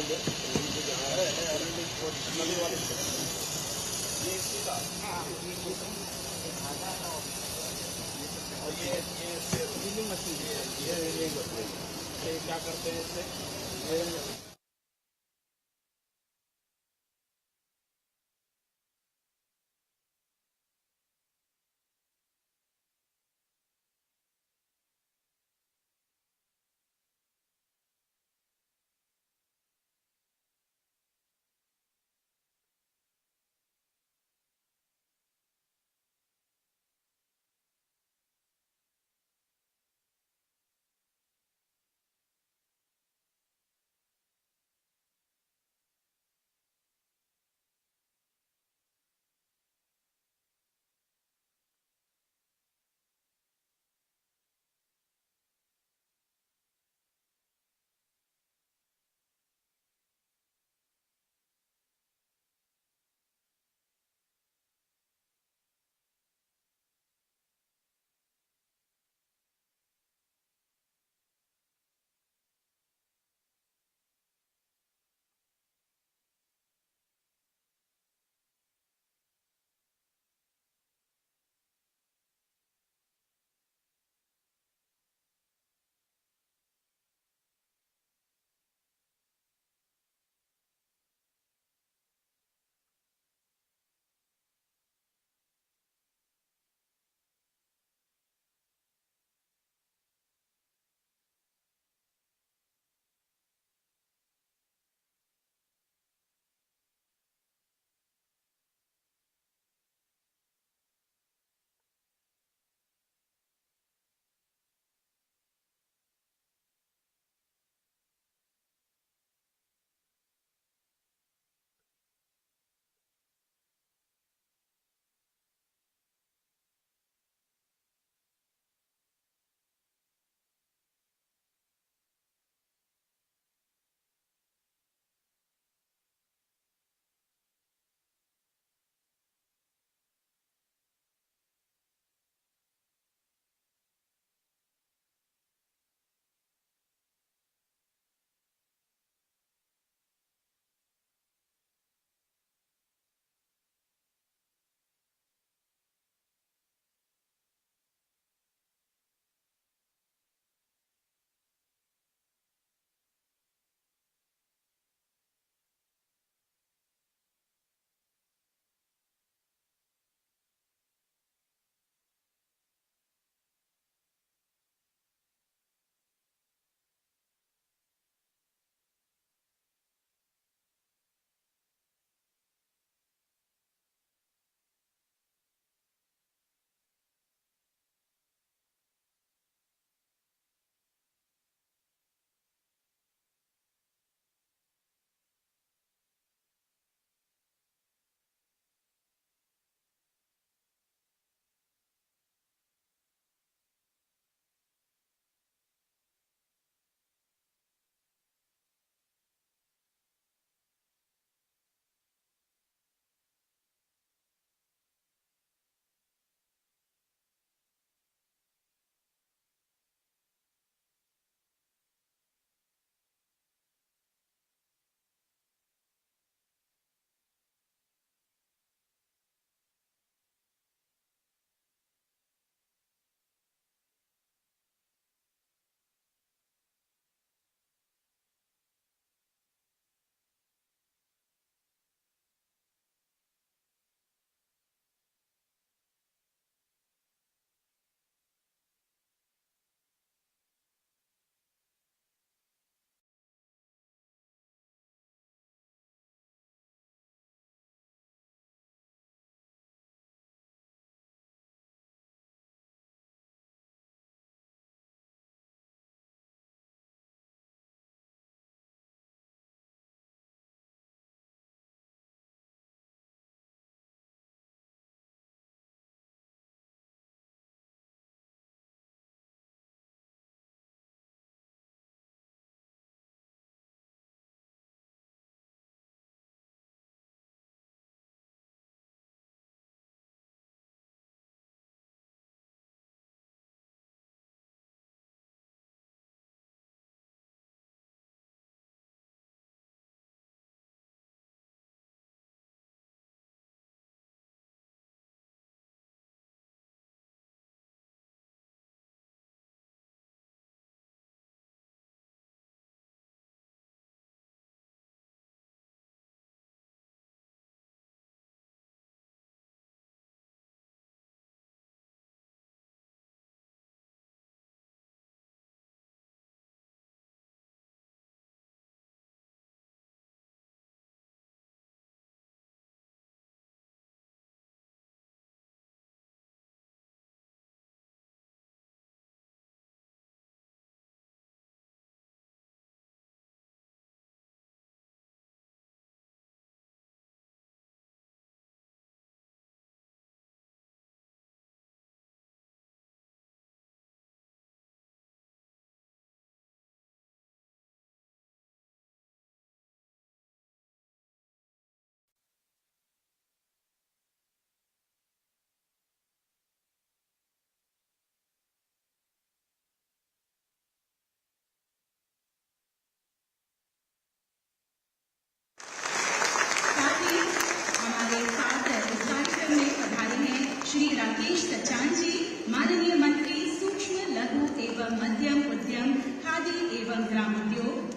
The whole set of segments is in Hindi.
ये क्या करते हैं इससे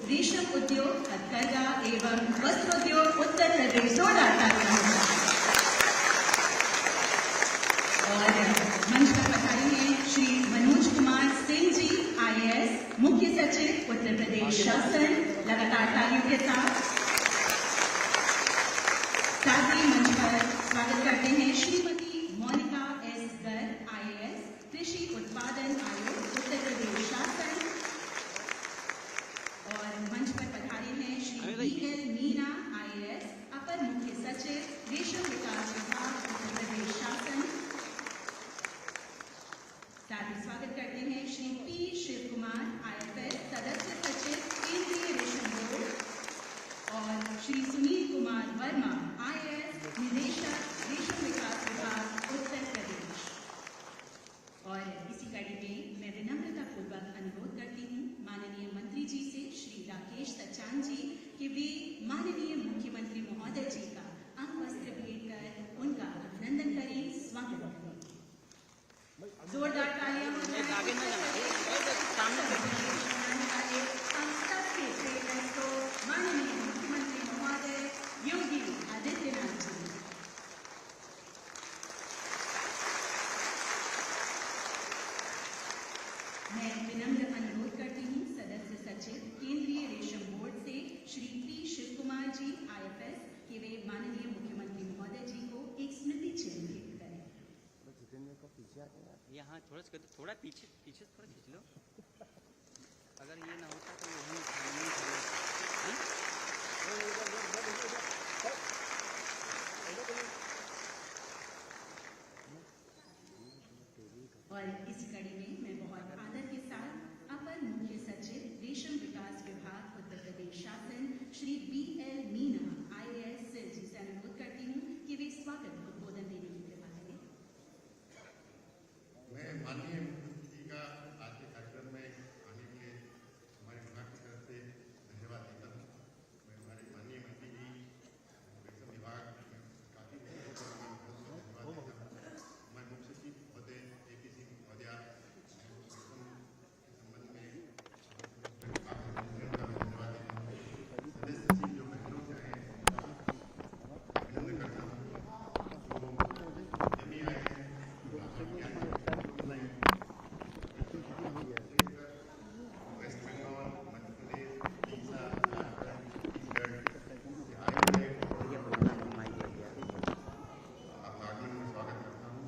रेशम उद्योग, हथकरघा एवं वस्त्रोद्योग उत्तर प्रदेश जोरदार तालियां। और मंच पर पधारे हैं श्री मनोज कुमार सिंह जी, IAS, मुख्य सचिव उत्तर प्रदेश शासन। लगातार तालियों के साथ ही मंच पर स्वागत करते हैं श्रीमती मोनिका S. गर्ग, IAS, कृषि उत्पादन आयोग उत्तर प्रदेश शासन। और मंच पर पधारे हैं श्री BL मीना, IAS, अपर मुख्य सचिव रेशम विकास विभाग उत्तर प्रदेश शासन। साथ ही स्वागत करते हैं श्री P. शिव कुमार, IFS, सदस्य सचिव केंद्रीय रेशम बोर्ड। और श्री सुनील कुमार वर्मा, IAS, निदेशक रेशम विकास विभाग उत्तर प्रदेश। और इसी कड़ी में मैं विनम्रता पूर्वक अनुरोध करती हूँ माननीय मंत्री जी से, श्री राकेश सचान जी, कि वे माननीय मुख्यमंत्री महोदय जी का अंग वस्त्र भेंट कर उनका अभिनंदन करें, स्वागत करें। जोरदार तालियां हो जाए। हम सबके प्रेरक को माननीय मुख्यमंत्री महोदय योगी आदित्यनाथ जी। मैं विनम्र अनुरोध करती हूँ सदस्य सचिव केंद्रीय रेशम बोर्ड से श्री P. शिव कुमार जी, IFS, कि वे माननीय मुख्यमंत्री महोदय जी को एक स्मृति चिन्ह भेंट करें। यहाँ थोड़ा पीछे थोड़ा खींच लो। अगर ये ना होता तो वहीं और इसी कड़ी में मैं बहुत आदर के साथ अपर मुख्य सचिव रेशम विकास विभाग उत्तर प्रदेश शासन श्री BL मीना, IAS जी से अनुरोध करती हूँ कि वे स्वागत उद्बोधन देने की कृपा करें। मैं माननीय मुख्यमंत्री जी का आज के कार्यक्रम में आने के लिए हमारे विभाग की तरफ से धन्यवाद देता हूँ। मैं हमारे माननीय मंत्री जी रेशम विभाग काफी धन्यवाद देता हूँ। हमारे मुख्य सचिव महोदय AP सिंह महोदय संबंध में धन्यवाद देता हूँ। सदस्य सचिव जो बहनों से आए अभिनंदन करता हूँ, जो आए हैं वेस्ट बंगाल, मध्य प्रदेश, उड़ीसा, झारखंड, छत्तीसगढ़ आपका आगमन में स्वागत करता हूँ।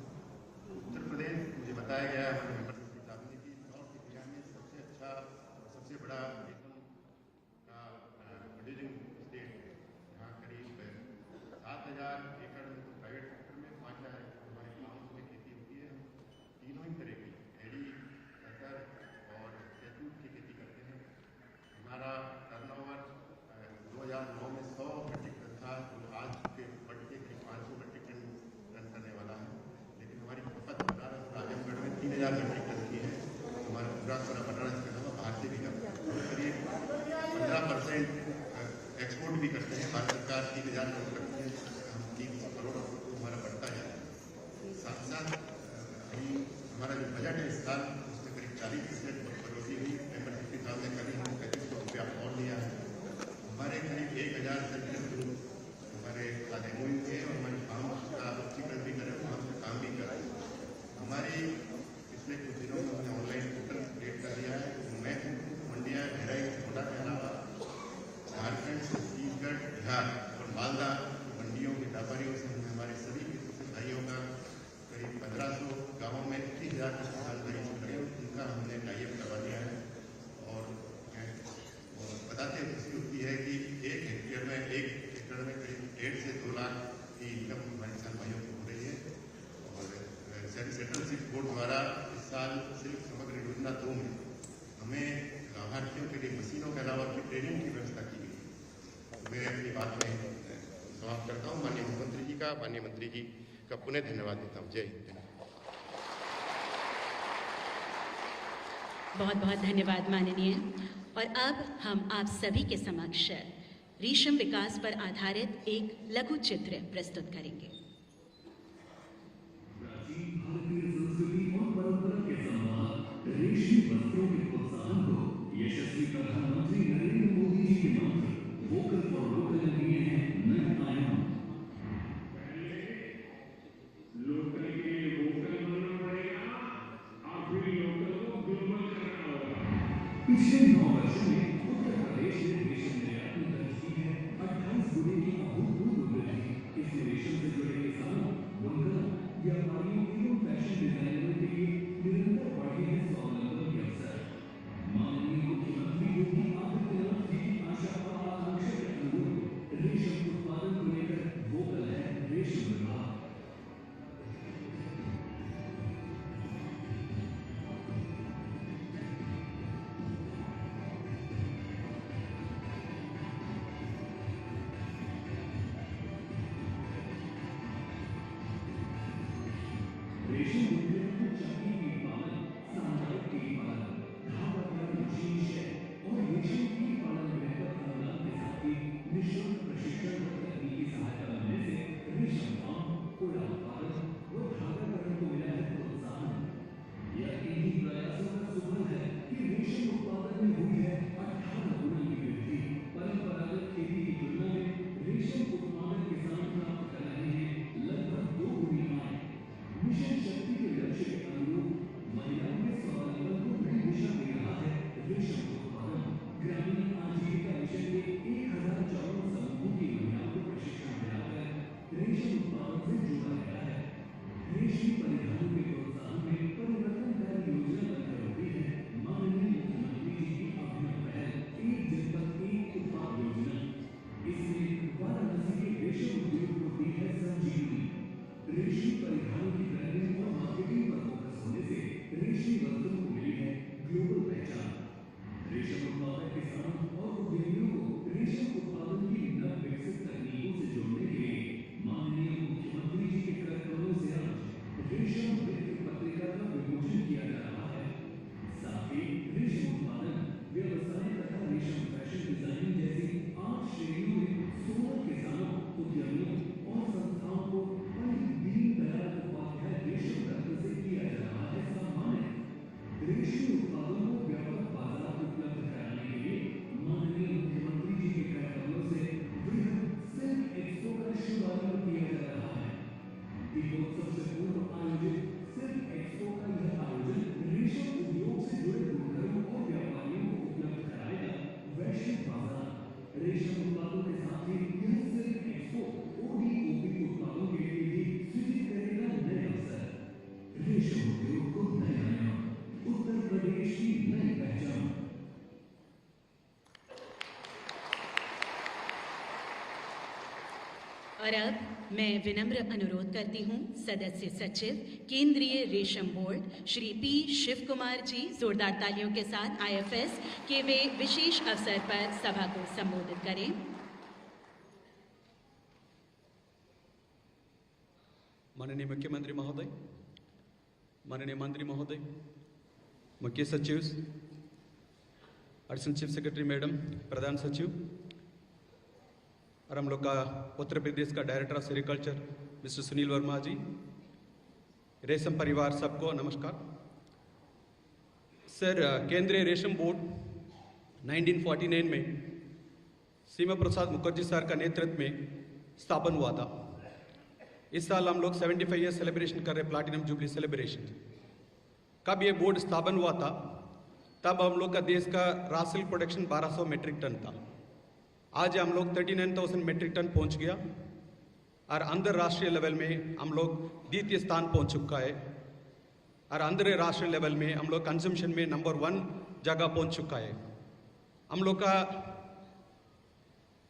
उत्तर प्रदेश मुझे बताया गया है हमारे मेंबर साहब ने कि नॉर्थ इंडिया में सबसे अच्छा और सबसे बड़ा रेशम का प्रोड्यूसिंग स्टेट है। यहाँ करीब 7,000 एकड़ में तो प्राइवेट सेक्टर में, 5,000 एकड़ हमारे गाँव में खेती होती है। तीनों ही तरह की एडी, अतर और जैतून की खेती करते हैं। हमारा टर्नओवर 2009 में 100 मीट्रिक टन था, जो आज के बढ़ के 500 मीट्रिक टन करने वाला है। लेकिन हमारी खपत बनारस और आजमगढ़ में 3,000 मीट्रिक टन की है। हमारा पूरा बनारस के अलावा बाहर से भी हम करीब 15% एक्सपोर्ट भी करते हैं। भारत सरकार 3,000 करोड़ करती है, हम 300 करोड़ हमारा बढ़ता है। साथ साथ अभी हमारा जो बजट है इस साल, उसमें करीब 40% बढ़ोतरी हुई। मेंबरशिप के साल में करीब 3500 रुपया और लिया है। हमारे करीब 1,000 सेंटर जो हमारे साथ MOU थे और हमारी फार्म का उच्चीकरण भी करें, हम काम भी करें। हमारी पिछले कुछ दिनों में हमने ऑनलाइन पोर्टल क्रिएट कर दिया है। मैं मंडिया, बहराइच, गोंडा के अलावा झारखंड, छत्तीसगढ़, बिहार और मालदा मंडियों के व्यापारियों से हमने हमारे सभी भाइयों का करीब 1,500 गाँवों में 30,000 किसानदारी से लगे, उनका हमने टाइप करवा दिया है। और बताते खुशी होती है कि 1 हेक्टेयर में करीब 1.5 से 2 लाख की इनकम हमारे किसान भाइयों को हो रही है। और सेंट्रल सीड बोर्ड द्वारा इस साल सिर्फ समग्र योजना 2 में हमें लाभार्थियों के लिए मशीनों के अलावा भी ट्रेनिंग की व्यवस्था की गई। मैं अपनी बात में समाप्त करता हूँ। माननीय मुख्यमंत्री जी का, माननीय मंत्री जी का पुनः धन्यवाद देता हूँ। जय हिंद। बहुत बहुत धन्यवाद माननीय। और अब हम आप सभी के समक्ष रेशम विकास पर आधारित एक लघु चित्र प्रस्तुत करेंगे। रेशमी वस्त्रों के प्रोत्साहन को यशस्वी प्रधानमंत्री नरेंद्र रेशम उत्पादों के साथ ही यह सिर्फ एक्सपोर्ट ओडी उत्पादों के लिए भी सृजित करेगा नए अवसर। रेशम उद्योग को नया आयाम, उत्तर प्रदेश की नई पहचान। और अब मैं विनम्र अनुरोध करती हूँ सदस्य सचिव केंद्रीय रेशम बोर्ड श्री पी शिव कुमार जी जोरदार तालियों के साथ आईएफएस के वे विशेष अवसर पर सभा को संबोधित करें। माननीय मुख्यमंत्री महोदय, माननीय मंत्री महोदय, मुख्य सचिव, एडिशनल चीफ सेक्रेटरी मैडम, प्रधान सचिव और हम लोग का उत्तर प्रदेश का director of sericulture mister Sunil Verma ji, रेशम परिवार सबको नमस्कार। सर, केंद्रीय रेशम बोर्ड 1949 में सीमा प्रसाद मुखर्जी सर का नेतृत्व में स्थापन हुआ था। इस साल हम लोग 75 ईयर सेलिब्रेशन कर रहे, प्लैटिनम जुबली सेलिब्रेशन। कब ये बोर्ड स्थापन हुआ था तब हम लोग का देश का रासिल प्रोडक्शन 1200 मीट्रिक टन था। आज हम लोग 39,000 मीट्रिक टन पहुंच गया और अंतर्राष्ट्रीय लेवल में हम लोग द्वितीय स्थान पहुंच चुका है और अंतर्राष्ट्रीय लेवल में हम लोग कंजम्पशन में नंबर 1 जगह पहुंच चुका है। हम लोग का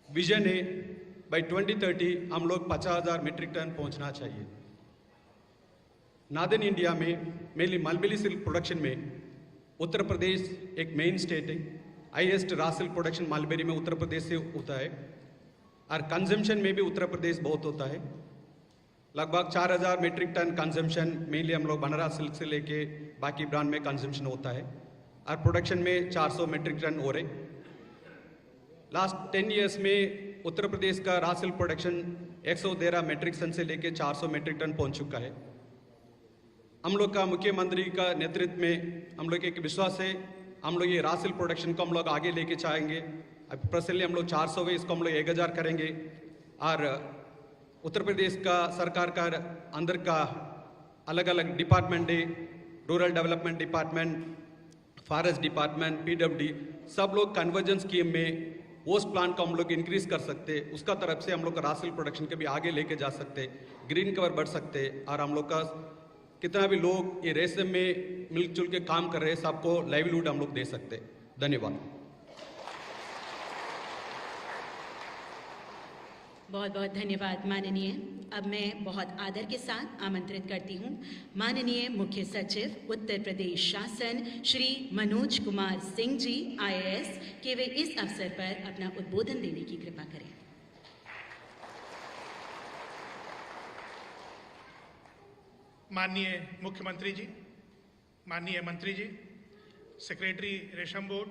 विजन है बाई 2030 हम लोग 50,000 मीट्रिक टन पहुंचना चाहिए। नॉर्दर्न इंडिया में मेनली मलबेरी सिल्क प्रोडक्शन में उत्तर प्रदेश एक मेन स्टेट है। हाईएस्ट रासिल प्रोडक्शन मलबेरी में उत्तर प्रदेश से होता है और कंजम्पशन में भी उत्तर प्रदेश बहुत होता है। लगभग 4,000 मीट्रिक टन कंजम्पशन मेनली हम लोग बनारस सिल्क से लेके बाकी ब्रांड में कंजम्पशन होता है और प्रोडक्शन में 400 मीट्रिक टन हो रहे। लास्ट 10 ईयर्स में उत्तर प्रदेश का रासिल प्रोडक्शन 113 मीट्रिक टन से लेके 400 मीट्रिक टन पहुंच चुका है। हम लोग का मुख्यमंत्री का नेतृत्व में हम लोग एक विश्वास है, हम लोग ये रासिल प्रोडक्शन को हम लोग आगे लेके चाहेंगे। अब प्रेजेंटली हम लोग 400 है, इसको हम लोग 1000 करेंगे और उत्तर प्रदेश का सरकार का अंदर का अलग अलग डिपार्टमेंट है, rural development department, forest department, PWD, सब लोग कन्वर्जेंस स्कीम में ओस्ट प्लांट को हम लोग इंक्रीज कर सकते, उसका तरफ से हम लोग का रासिल प्रोडक्शन के भी आगे लेके जा सकते, ग्रीन कवर बढ़ सकते और हम लोग का कितना भी लोग ये रेशम में मिलजुल के काम कर रहे हैं सबको लाइवलीहुड हम लोग दे सकते। धन्यवाद। बहुत बहुत धन्यवाद माननीय। अब मैं बहुत आदर के साथ आमंत्रित करती हूँ माननीय मुख्य सचिव उत्तर प्रदेश शासन श्री मनोज कुमार सिंह जी IAS के वे इस अवसर पर अपना उद्बोधन देने की कृपा करें। माननीय मुख्यमंत्री जी, माननीय मंत्री जी, सेक्रेटरी रेशम बोर्ड,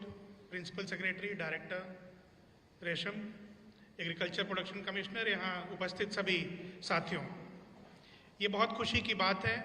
प्रिंसिपल सेक्रेटरी, डायरेक्टर रेशम, एग्रीकल्चर प्रोडक्शन कमिश्नर, यहाँ उपस्थित सभी साथियों, ये बहुत खुशी की बात है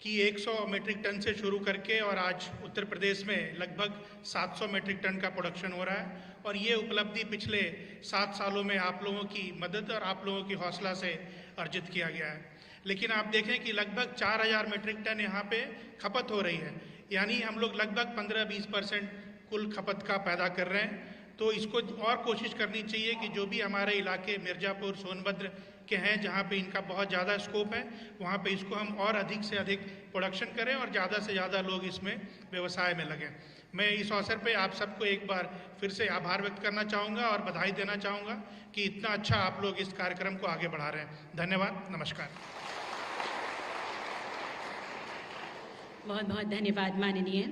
कि 100 मीट्रिक टन से शुरू करके और आज उत्तर प्रदेश में लगभग 700 मीट्रिक टन का प्रोडक्शन हो रहा है और ये उपलब्धि पिछले 7 सालों में आप लोगों की मदद और आप लोगों की हौसला से अर्जित किया गया है। लेकिन आप देखें कि लगभग 4,000 मीट्रिक टन यहाँ पे खपत हो रही है, यानी हम लोग लगभग 15-20% कुल खपत का पैदा कर रहे हैं। तो इसको और कोशिश करनी चाहिए कि जो भी हमारे इलाके मिर्ज़ापुर, सोनभद्र के हैं जहाँ पे इनका बहुत ज़्यादा स्कोप है, वहाँ पे इसको हम और अधिक से अधिक प्रोडक्शन करें और ज़्यादा से ज़्यादा लोग इसमें व्यवसाय में लगें। मैं इस अवसर पे आप सबको एक बार फिर से आभार व्यक्त करना चाहूँगा और बधाई देना चाहूँगा कि इतना अच्छा आप लोग इस कार्यक्रम को आगे बढ़ा रहे हैं। धन्यवाद, नमस्कार। बहुत बहुत धन्यवाद माननीय।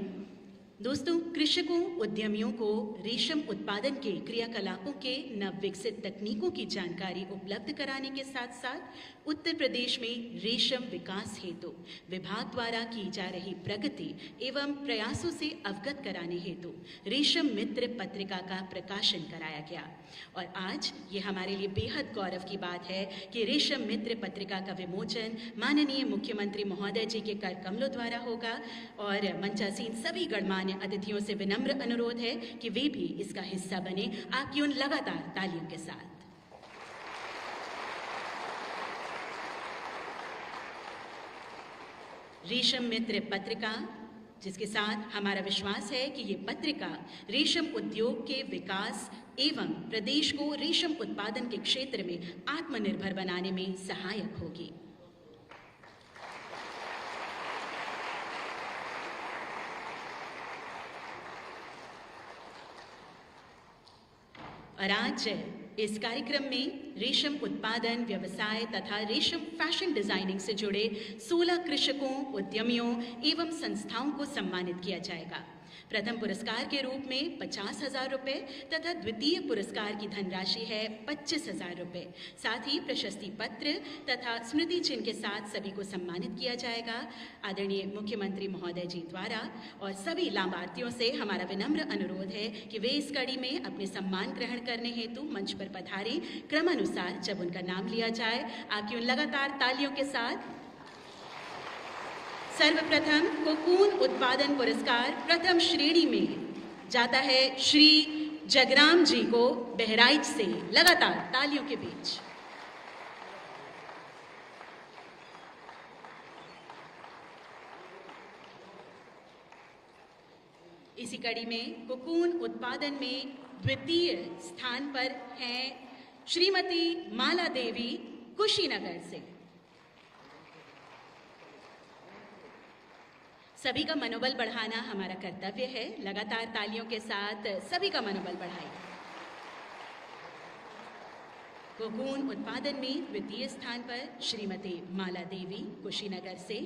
दोस्तों, कृषकों उद्यमियों को रेशम उत्पादन के क्रियाकलापों के नव विकसित तकनीकों की जानकारी उपलब्ध कराने के साथ साथ उत्तर प्रदेश में रेशम विकास हेतु विभाग द्वारा की जा रही प्रगति एवं प्रयासों से अवगत कराने हेतु रेशम मित्र पत्रिका का प्रकाशन कराया गया और आज ये हमारे लिए बेहद गौरव की बात है कि रेशम मित्र पत्रिका का विमोचन माननीय मुख्यमंत्री महोदय जी के कर कमलों द्वारा होगा और मंचासीन सभी गणमान्य अतिथियों से विनम्र अनुरोध है कि वे भी इसका हिस्सा बने आपकी उन लगातार तालियों के साथ। रेशम मित्र पत्रिका जिसके साथ हमारा विश्वास है कि ये पत्रिका रेशम उद्योग के विकास एवं प्रदेश को रेशम उत्पादन के क्षेत्र में आत्मनिर्भर बनाने में सहायक होगी। और आज इस कार्यक्रम में रेशम उत्पादन व्यवसाय तथा रेशम फैशन डिजाइनिंग से जुड़े 16 कृषकों, उद्यमियों एवं संस्थाओं को सम्मानित किया जाएगा। प्रथम पुरस्कार के रूप में 50,000 रुपये तथा द्वितीय पुरस्कार की धनराशि है 25,000 रुपये। साथ ही प्रशस्ति पत्र तथा स्मृति चिन्ह के साथ सभी को सम्मानित किया जाएगा। आदरणीय मुख्यमंत्री महोदय जी द्वारा और सभी लाभार्थियों से हमारा विनम्र अनुरोध है कि वे इस कड़ी में अपने सम्मान ग्रहण करने हेतु मंच पर पधारें। क्रमानुसार जब उनका नाम लिया जाए आपकी उन लगातार तालियों के साथ सर्वप्रथम कोकून उत्पादन पुरस्कार प्रथम श्रेणी में जाता है श्री जगराम जी को बहराइच से। लगातार तालियों के बीच इसी कड़ी में कोकून उत्पादन में द्वितीय स्थान पर हैं श्रीमती माला देवी कुशीनगर से। सभी का मनोबल बढ़ाना हमारा कर्तव्य है। लगातार तालियों के साथ सभी का मनोबल बढ़ाएं। कोकून उत्पादन में द्वितीय स्थान पर श्रीमती माला देवी कुशीनगर से।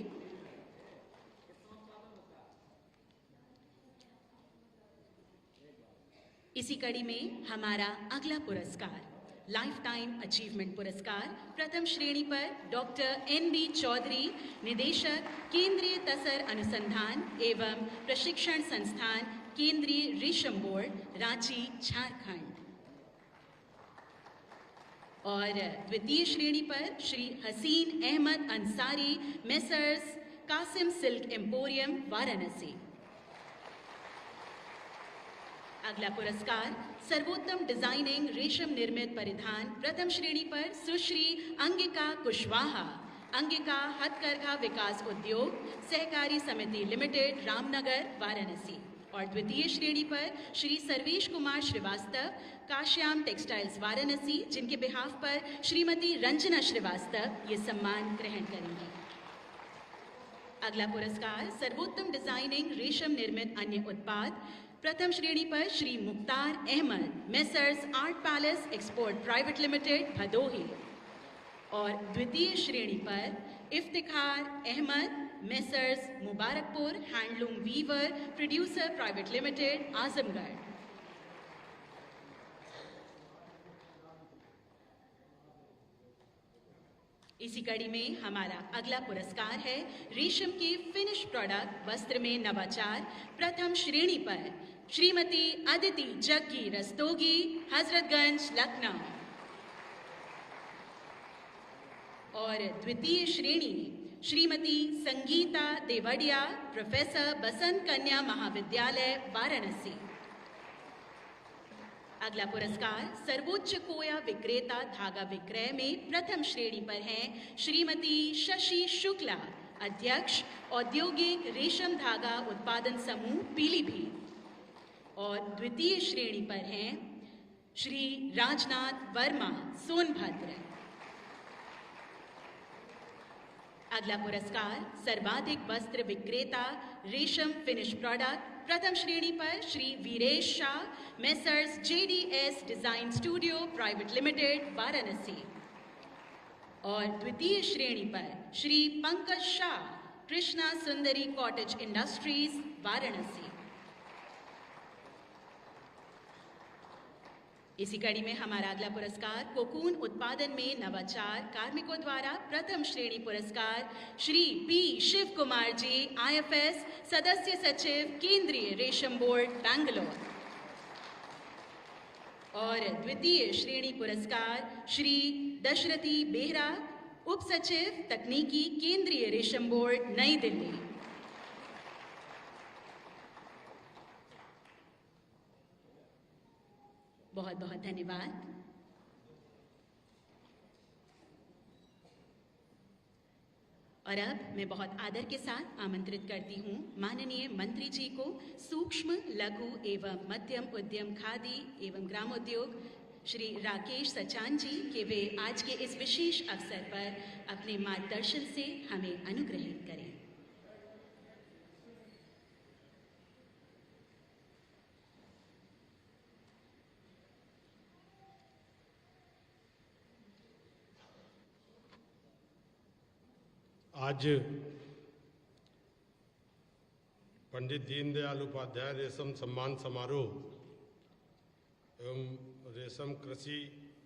इसी कड़ी में हमारा अगला पुरस्कार लाइफ टाइम अचीवमेंट पुरस्कार प्रथम श्रेणी पर डॉक्टर NB चौधरी, निदेशक केंद्रीय तसर अनुसंधान एवं प्रशिक्षण संस्थान, केंद्रीय रेशम बोर्ड, रांची, झारखंड। और द्वितीय श्रेणी पर Shri Haseen Ahmad Ansari, Messrs Kasim silk emporium, Varanasi. अगला पुरस्कार सर्वोत्तम डिजाइनिंग रेशम निर्मित परिधान प्रथम श्रेणी पर सुश्री अंगिका कुशवाहा, अंगिका हथकरघा विकास उद्योग सहकारी समिति लिमिटेड, रामनगर, वाराणसी। और द्वितीय श्रेणी पर श्री सर्वेश कुमार श्रीवास्तव, काश्याम टेक्सटाइल्स, वाराणसी, जिनके बिहाफ पर श्रीमती रंजना श्रीवास्तव ये सम्मान ग्रहण करेंगी। अगला पुरस्कार सर्वोत्तम डिजाइनिंग रेशम निर्मित अन्य उत्पाद प्रथम श्रेणी पर Shri Mukhtar Ahmad, Messrs art palace export private limited, Bhadohi. और द्वितीय श्रेणी पर Iftikhar Ahmad, Messrs Mubarakpur handloom weaver producer private limited, Azamgarh. इसी कड़ी में हमारा अगला पुरस्कार है रेशम के फिनिश प्रोडक्ट वस्त्र में नवाचार प्रथम श्रेणी पर श्रीमती अदिति जग्गी रस्तोगी, हजरतगंज, लखनऊ। और द्वितीय श्रेणी श्रीमती संगीता देवड़िया, प्रोफेसर बसंत कन्या महाविद्यालय, वाराणसी। अगला पुरस्कार सर्वोच्च कोया विक्रेता धागा विक्रय में प्रथम श्रेणी पर हैं श्रीमती शशि शुक्ला, अध्यक्ष औद्योगिक रेशम धागा उत्पादन समूह, पीलीभीत। और द्वितीय श्रेणी पर हैं श्री राजनाथ वर्मा, सोनभद्र। अगला पुरस्कार सर्वाधिक वस्त्र विक्रेता रेशम फिनिश प्रोडक्ट प्रथम श्रेणी पर Shri Viresh Shah, messrs JDS design studio private limited, Varanasi. और द्वितीय श्रेणी पर श्री पंकज शाह, कृष्णा सुंदरी कॉटेज इंडस्ट्रीज, वाराणसी। इसी कड़ी में हमारा अगला पुरस्कार कोकून उत्पादन में नवाचार कार्मिकों द्वारा प्रथम श्रेणी पुरस्कार श्री P शिव कुमार जी, IFS सदस्य सचिव, केंद्रीय रेशम बोर्ड, बैंगलोर। और द्वितीय श्रेणी पुरस्कार श्री दशरथी बेहरा, उप सचिव तकनीकी, केंद्रीय रेशम बोर्ड, नई दिल्ली। बहुत बहुत धन्यवाद। और अब मैं बहुत आदर के साथ आमंत्रित करती हूँ माननीय मंत्री जी को सूक्ष्म, लघु एवं मध्यम उद्यम, खादी एवं ग्रामोद्योग श्री राकेश सचान जी के वे आज के इस विशेष अवसर पर अपने मार्गदर्शन से हमें अनुग्रहित करें। आज पंडित दीनदयाल उपाध्याय रेशम सम्मान समारोह एवं रेशम कृषि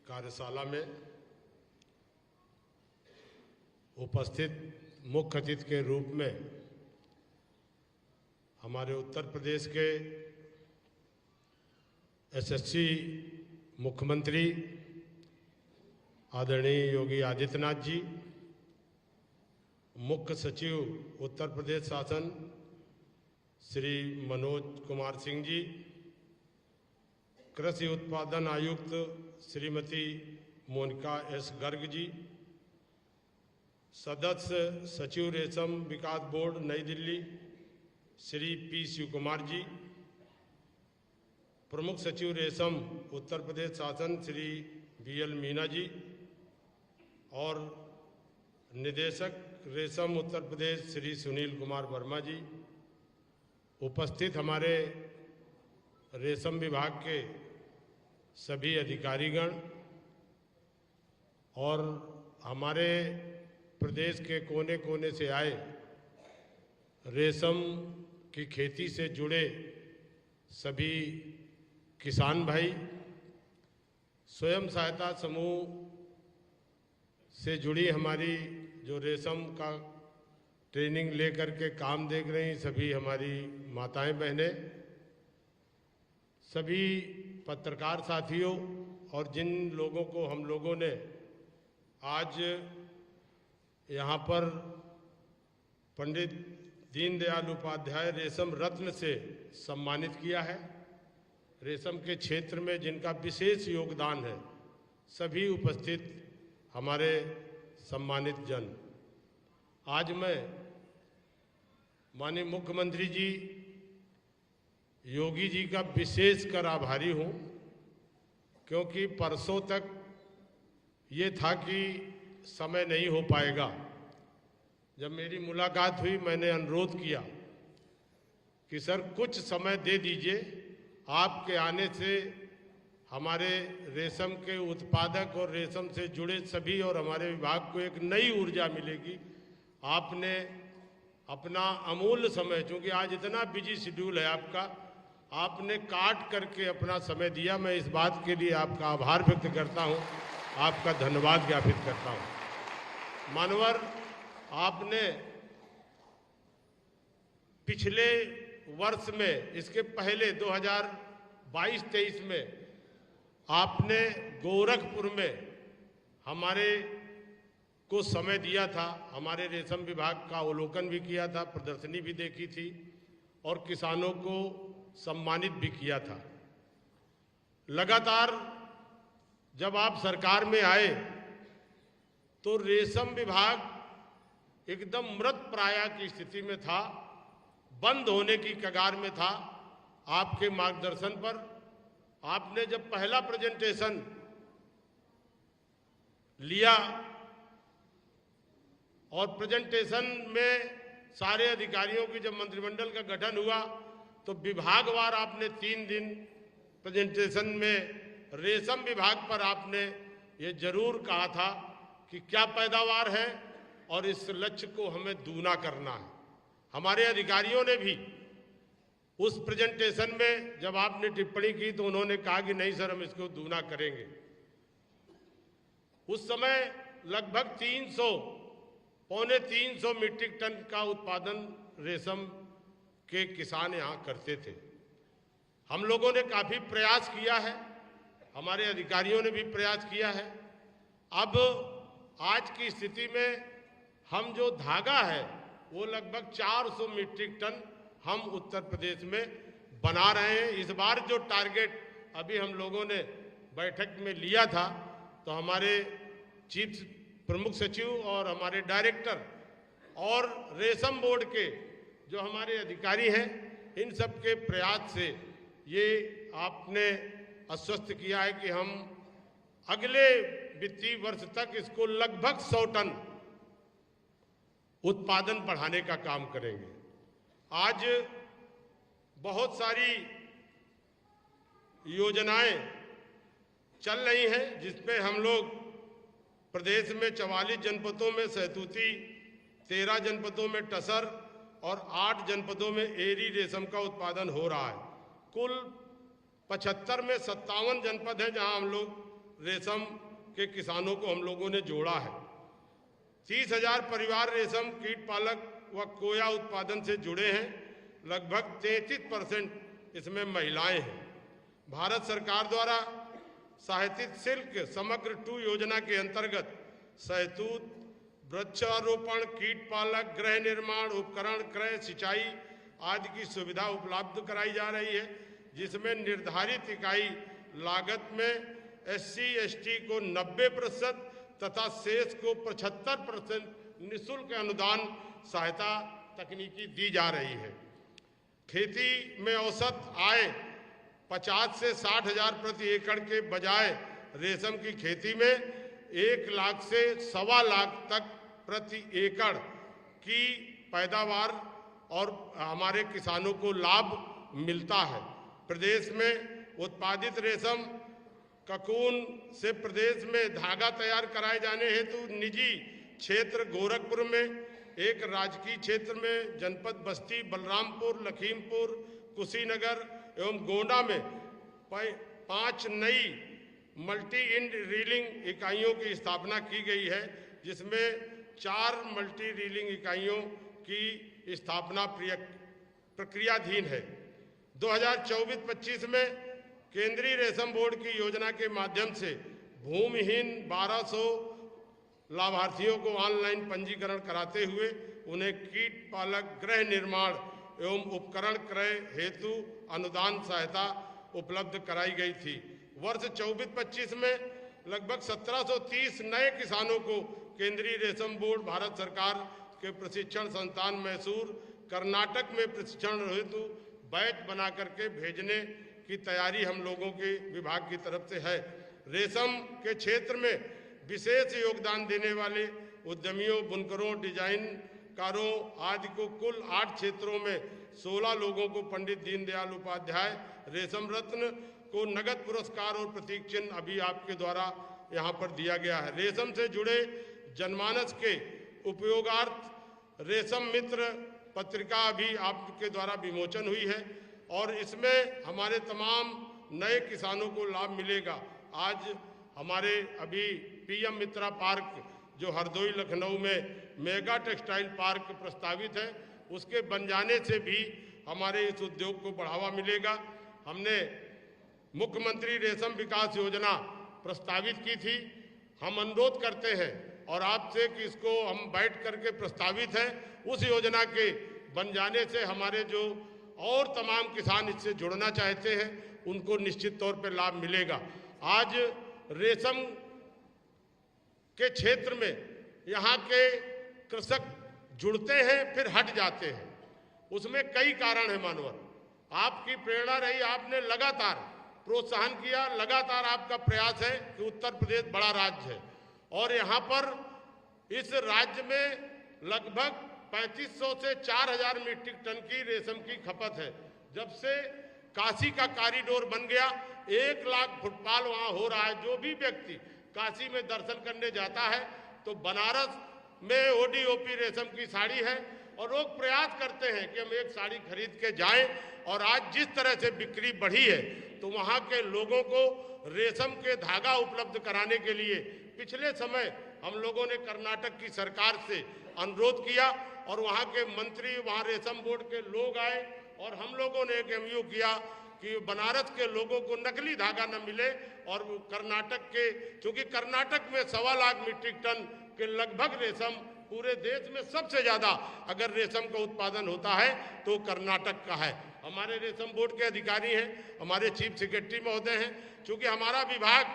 कार्यशाला में उपस्थित मुख्य अतिथि के रूप में हमारे उत्तर प्रदेश के यशस्वी मुख्यमंत्री आदरणीय योगी आदित्यनाथ जी, मुख्य सचिव उत्तर प्रदेश शासन श्री मनोज कुमार सिंह जी, कृषि उत्पादन आयुक्त श्रीमती मोनिका एस गर्ग जी, सदस्य सचिव रेशम विकास बोर्ड नई दिल्ली श्री पी शिव कुमार जी, प्रमुख सचिव रेशम उत्तर प्रदेश शासन श्री BL मीना जी और निदेशक रेशम उत्तर प्रदेश श्री सुनील कुमार वर्मा जी, उपस्थित हमारे रेशम विभाग के सभी अधिकारीगण और हमारे प्रदेश के कोने कोने से आए रेशम की खेती से जुड़े सभी किसान भाई, स्वयं सहायता समूह से जुड़ी हमारी जो रेशम का ट्रेनिंग लेकर के काम देख रही सभी हमारी माताएं बहनें, सभी पत्रकार साथियों और जिन लोगों को हम लोगों ने आज यहाँ पर पंडित दीनदयाल उपाध्याय रेशम रत्न से सम्मानित किया है, रेशम के क्षेत्र में जिनका विशेष योगदान है, सभी उपस्थित हमारे सम्मानित जन, आज मैं माननीय मुख्यमंत्री जी योगी जी का विशेषकर आभारी हूँ, क्योंकि परसों तक ये था कि समय नहीं हो पाएगा। जब मेरी मुलाकात हुई मैंने अनुरोध किया कि सर कुछ समय दे दीजिए, आपके आने से हमारे रेशम के उत्पादक और रेशम से जुड़े सभी और हमारे विभाग को एक नई ऊर्जा मिलेगी। आपने अपना अमूल्य समय, चूँकि आज इतना बिजी शेड्यूल है आपका, आपने काट करके अपना समय दिया। मैं इस बात के लिए आपका आभार व्यक्त करता हूँ, आपका धन्यवाद ज्ञापित करता हूँ। मानवर, आपने पिछले वर्ष में, इसके पहले 2022-23 में आपने गोरखपुर में हमारे को समय दिया था, हमारे रेशम विभाग का अवलोकन भी किया था, प्रदर्शनी भी देखी थी और किसानों को सम्मानित भी किया था। लगातार जब आप सरकार में आए तो रेशम विभाग एकदम मृत प्राय की स्थिति में था, बंद होने की कगार में था। आपके मार्गदर्शन पर आपने जब पहला प्रेजेंटेशन लिया और प्रेजेंटेशन में सारे अधिकारियों की जब मंत्रिमंडल का गठन हुआ तो विभागवार आपने 3 दिन प्रेजेंटेशन में रेशम विभाग पर आपने ये जरूर कहा था कि क्या पैदावार है और इस लक्ष्य को हमें दूना करना है। हमारे अधिकारियों ने भी उस प्रेजेंटेशन में जब आपने टिप्पणी की तो उन्होंने कहा कि नहीं सर, हम इसको दूना करेंगे। उस समय लगभग 300 मीट्रिक टन का उत्पादन रेशम के किसान यहाँ करते थे। हम लोगों ने काफ़ी प्रयास किया है, हमारे अधिकारियों ने भी प्रयास किया है। अब आज की स्थिति में हम जो धागा है वो लगभग 400 मीट्रिक टन हम उत्तर प्रदेश में बना रहे हैं। इस बार जो टारगेट अभी हम लोगों ने बैठक में लिया था तो हमारे चीफ प्रमुख सचिव और हमारे डायरेक्टर और रेशम बोर्ड के जो हमारे अधिकारी हैं, इन सब के प्रयास से ये आपने आश्वस्त किया है कि हम अगले वित्तीय वर्ष तक इसको लगभग 100 टन उत्पादन बढ़ाने का काम करेंगे। आज बहुत सारी योजनाएं चल रही हैं जिसपे हम लोग प्रदेश में 44 जनपदों में सहतूती, 13 जनपदों में टसर और 8 जनपदों में एरी रेशम का उत्पादन हो रहा है। कुल 75 में 57 जनपद हैं जहां हम लोग रेशम के किसानों को हम लोगों ने जोड़ा है। 30,000 परिवार रेशम कीट पालक व कोया उत्पादन से जुड़े हैं। लगभग 33% इसमें महिलाएं हैं। भारत सरकार द्वारा सहायतित सिल्क समग्र 2 योजना के अंतर्गत सहतूत, वृक्षारोपण, कीट पालक, गृह निर्माण, उपकरण क्रय, सिंचाई आदि की सुविधा उपलब्ध कराई जा रही है, जिसमें निर्धारित इकाई लागत में SC/ST को 90% तथा शेष को 75% निःशुल्क अनुदान सहायता तकनीकी दी जा रही है। खेती में औसत आय 50 से 60 हजार प्रति एकड़ के बजाय रेशम की खेती में 1 लाख से 1.25 लाख तक प्रति एकड़ की पैदावार और हमारे किसानों को लाभ मिलता है। प्रदेश में उत्पादित रेशम ककून से प्रदेश में धागा तैयार कराए जाने हेतु निजी क्षेत्र गोरखपुर में, एक राजकीय क्षेत्र में जनपद बस्ती, बलरामपुर, लखीमपुर, कुशीनगर एवं गोंडा में 5 नई मल्टी इंड रीलिंग इकाइयों की स्थापना की गई है, जिसमें 4 मल्टी रीलिंग इकाइयों की स्थापना प्रक्रियाधीन है। 2024-25 में केंद्रीय रेशम बोर्ड की योजना के माध्यम से भूमिहीन 1200 लाभार्थियों को ऑनलाइन पंजीकरण कराते हुए उन्हें कीट पालक, गृह निर्माण एवं उपकरण क्रय हेतु अनुदान सहायता उपलब्ध कराई गई थी। वर्ष 24-25 में लगभग 1730 नए किसानों को केंद्रीय रेशम बोर्ड भारत सरकार के प्रशिक्षण संस्थान मैसूर, कर्नाटक में प्रशिक्षण हेतु बैच बना करके भेजने की तैयारी हम लोगों के विभाग की तरफ से है। रेशम के क्षेत्र में विशेष योगदान देने वाले उद्यमियों, बुनकरों, डिजाइनकारों आदि को कुल 8 क्षेत्रों में 16 लोगों को पंडित दीनदयाल उपाध्याय रेशम रत्न को नगद पुरस्कार और प्रतीक चिन्ह अभी आपके द्वारा यहाँ पर दिया गया है। रेशम से जुड़े जनमानस के उपयोगार्थ रेशम मित्र पत्रिका अभी आपके द्वारा विमोचन हुई है और इसमें हमारे तमाम नए किसानों को लाभ मिलेगा। आज हमारे अभी PM मित्रा पार्क जो हरदोई लखनऊ में मेगा टेक्सटाइल पार्क प्रस्तावित है, उसके बन जाने से भी हमारे इस उद्योग को बढ़ावा मिलेगा। हमने मुख्यमंत्री रेशम विकास योजना प्रस्तावित की थी। हम अनुरोध करते हैं और आपसे कि इसको हम बैठ करके प्रस्तावित है, उस योजना के बन जाने से हमारे जो और तमाम किसान इससे जुड़ना चाहते हैं उनको निश्चित तौर पर लाभ मिलेगा। आज रेशम के क्षेत्र में यहाँ के कृषक जुड़ते हैं फिर हट जाते हैं, उसमें कई कारण है मानवर। आपकी प्रेरणा रही, आपने लगातार प्रोत्साहन किया, लगातार आपका प्रयास है कि उत्तर प्रदेश बड़ा राज्य है और यहाँ पर इस राज्य में लगभग 3500 से 4000 मीट्रिक टन की रेशम की खपत है। जब से काशी का कॉरिडोर बन गया, 1 लाख फुटपाल वहाँ हो रहा है। जो भी व्यक्ति काशी में दर्शन करने जाता है तो बनारस में ODOP रेशम की साड़ी है और लोग प्रयास करते हैं कि हम एक साड़ी खरीद के जाएं। और आज जिस तरह से बिक्री बढ़ी है तो वहाँ के लोगों को रेशम के धागा उपलब्ध कराने के लिए पिछले समय हम लोगों ने कर्नाटक की सरकार से अनुरोध किया और वहाँ के मंत्री, वहाँ रेशम बोर्ड के लोग आए और हम लोगों ने एक MOU किया कि बनारस के लोगों को नकली धागा न मिले और कर्नाटक के, क्योंकि कर्नाटक में 1.25 लाख मीट्रिक टन के लगभग रेशम, पूरे देश में सबसे ज़्यादा अगर रेशम का उत्पादन होता है तो कर्नाटक का है। हमारे रेशम बोर्ड के अधिकारी हैं, हमारे चीफ सेक्रेटरी महोदय हैं। चूँकि हमारा विभाग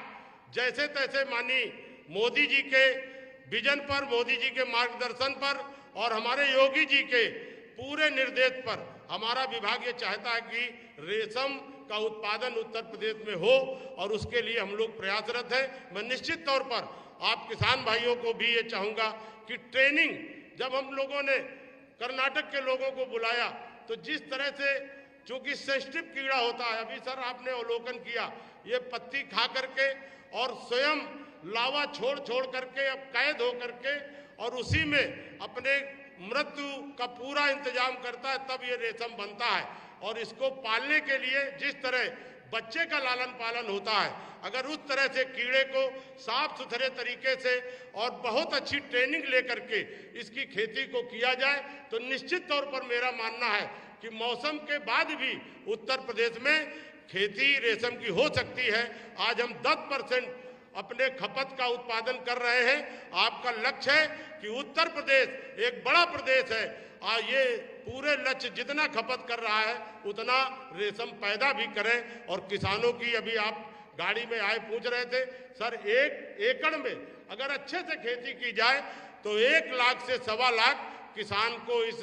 जैसे तैसे माननीय मोदी जी के विजन पर, मोदी जी के मार्गदर्शन पर और हमारे योगी जी के पूरे निर्देश पर हमारा विभाग ये चाहता है कि रेशम का उत्पादन उत्तर प्रदेश में हो और उसके लिए हम लोग प्रयासरत हैं। मैं निश्चित तौर पर आप किसान भाइयों को भी ये चाहूँगा कि ट्रेनिंग, जब हम लोगों ने कर्नाटक के लोगों को बुलाया तो जिस तरह से, चूंकि सेंसिटिव कीड़ा होता है, अभी सर आपने अवलोकन किया, ये पत्ती खा करके और स्वयं लावा छोड़ छोड़ करके अब कैद हो करके और उसी में अपने मृत्यु का पूरा इंतजाम करता है, तब ये रेशम बनता है। और इसको पालने के लिए जिस तरह बच्चे का लालन पालन होता है, अगर उस तरह से कीड़े को साफ सुथरे तरीके से और बहुत अच्छी ट्रेनिंग लेकर के इसकी खेती को किया जाए तो निश्चित तौर पर मेरा मानना है कि मौसम के बाद भी उत्तर प्रदेश में खेती रेशम की हो सकती है। आज हम 10% अपने खपत का उत्पादन कर रहे हैं। आपका लक्ष्य है कि उत्तर प्रदेश एक बड़ा प्रदेश है, ये पूरे लक्ष्य जितना खपत कर रहा है उतना रेशम पैदा भी करें। और किसानों की, अभी आप गाड़ी में आए पूछ रहे थे सर, 1 एकड़ में अगर अच्छे से खेती की जाए तो 1 लाख से 1.25 लाख किसान को इस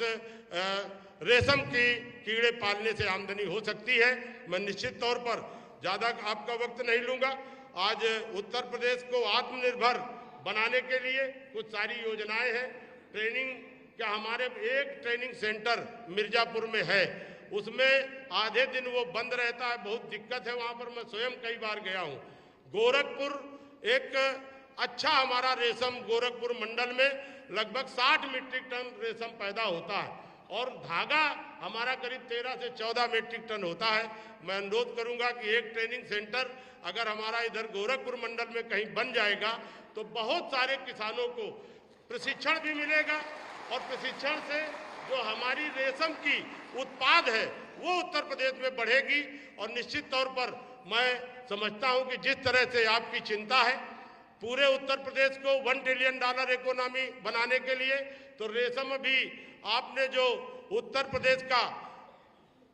रेशम की कीड़े पालने से आमदनी हो सकती है। मैं निश्चित तौर पर ज़्यादा आपका वक्त नहीं लूँगा। आज उत्तर प्रदेश को आत्मनिर्भर बनाने के लिए कुछ सारी योजनाएं हैं। ट्रेनिंग क्या, हमारे एक ट्रेनिंग सेंटर मिर्जापुर में है, उसमें आधे दिन वो बंद रहता है, बहुत दिक्कत है वहाँ पर। मैं स्वयं कई बार गया हूँ। गोरखपुर एक अच्छा हमारा रेशम, गोरखपुर मंडल में लगभग 60 मीट्रिक टन रेशम पैदा होता है और धागा हमारा करीब 13 से 14 मीट्रिक टन होता है। मैं अनुरोध करूंगा कि एक ट्रेनिंग सेंटर अगर हमारा इधर गोरखपुर मंडल में कहीं बन जाएगा तो बहुत सारे किसानों को प्रशिक्षण भी मिलेगा और प्रशिक्षण से जो हमारी रेशम की उत्पाद है वो उत्तर प्रदेश में बढ़ेगी। और निश्चित तौर पर मैं समझता हूं कि जिस तरह से आपकी चिंता है पूरे उत्तर प्रदेश को $1 ट्रिलियन इकोनॉमी बनाने के लिए, तो रेशम भी आपने जो उत्तर प्रदेश का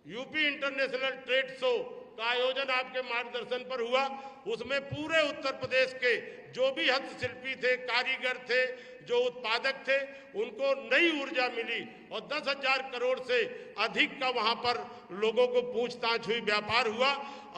यूपी इंटरनेशनल ट्रेड शो का आयोजन आपके मार्गदर्शन पर हुआ, उसमें पूरे उत्तर प्रदेश के जो भी हस्तशिल्पी थे, कारीगर थे, जो उत्पादक थे, उनको नई ऊर्जा मिली और 10,000 करोड़ से अधिक का वहां पर लोगों को पूछताछ हुई, व्यापार हुआ।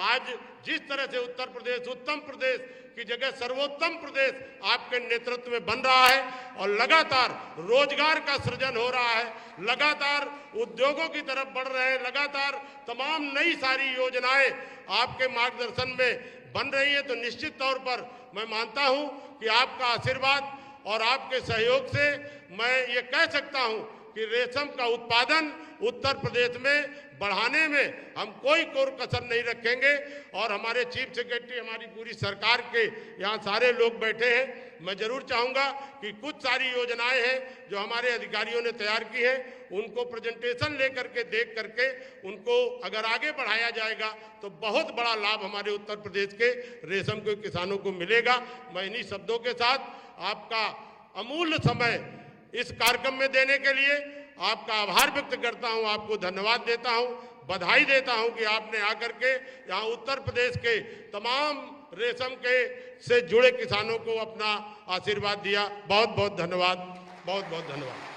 आज जिस तरह से उत्तर प्रदेश उत्तम प्रदेश की जगह सर्वोत्तम प्रदेश आपके नेतृत्व में बन रहा है और लगातार रोजगार का सृजन हो रहा है, लगातार उद्योगों की तरफ बढ़ रहे हैं, लगातार तमाम नई सारी योजनाएं आपके मार्गदर्शन में बन रही है। तो निश्चित तौर पर मैं मानता हूं कि आपका आशीर्वाद और आपके सहयोग से मैं ये कह सकता हूं कि रेशम का उत्पादन उत्तर प्रदेश में बढ़ाने में हम कोई कसर नहीं रखेंगे। और हमारे चीफ सेक्रेटरी, हमारी पूरी सरकार के यहाँ सारे लोग बैठे हैं। मैं जरूर चाहूँगा कि कुछ सारी योजनाएं हैं जो हमारे अधिकारियों ने तैयार की हैं, उनको प्रेजेंटेशन लेकर के देख करके उनको अगर आगे बढ़ाया जाएगा तो बहुत बड़ा लाभ हमारे उत्तर प्रदेश के रेशम के किसानों को मिलेगा। मैं इन्हीं शब्दों के साथ आपका अमूल्य समय इस कार्यक्रम में देने के लिए आपका आभार व्यक्त करता हूं, आपको धन्यवाद देता हूं, बधाई देता हूं कि आपने आकर के यहाँ उत्तर प्रदेश के तमाम रेशम के से जुड़े किसानों को अपना आशीर्वाद दिया। बहुत बहुत धन्यवाद, बहुत बहुत धन्यवाद।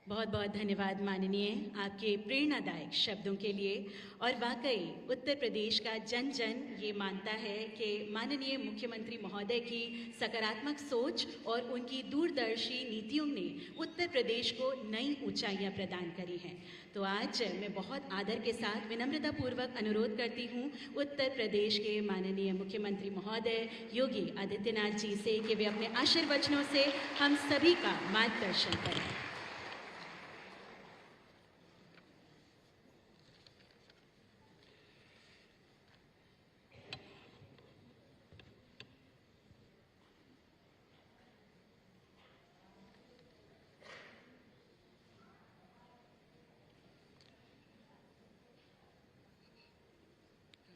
बहुत बहुत धन्यवाद माननीय, आपके प्रेरणादायक शब्दों के लिए। और वाकई उत्तर प्रदेश का जन जन ये मानता है कि माननीय मुख्यमंत्री महोदय की सकारात्मक सोच और उनकी दूरदर्शी नीतियों ने उत्तर प्रदेश को नई ऊंचाइयां प्रदान करी हैं। तो आज मैं बहुत आदर के साथ विनम्रतापूर्वक अनुरोध करती हूँ उत्तर प्रदेश के माननीय मुख्यमंत्री महोदय योगी आदित्यनाथ जी से कि वे अपने आशीर्वचनों से हम सभी का मार्गदर्शन करें।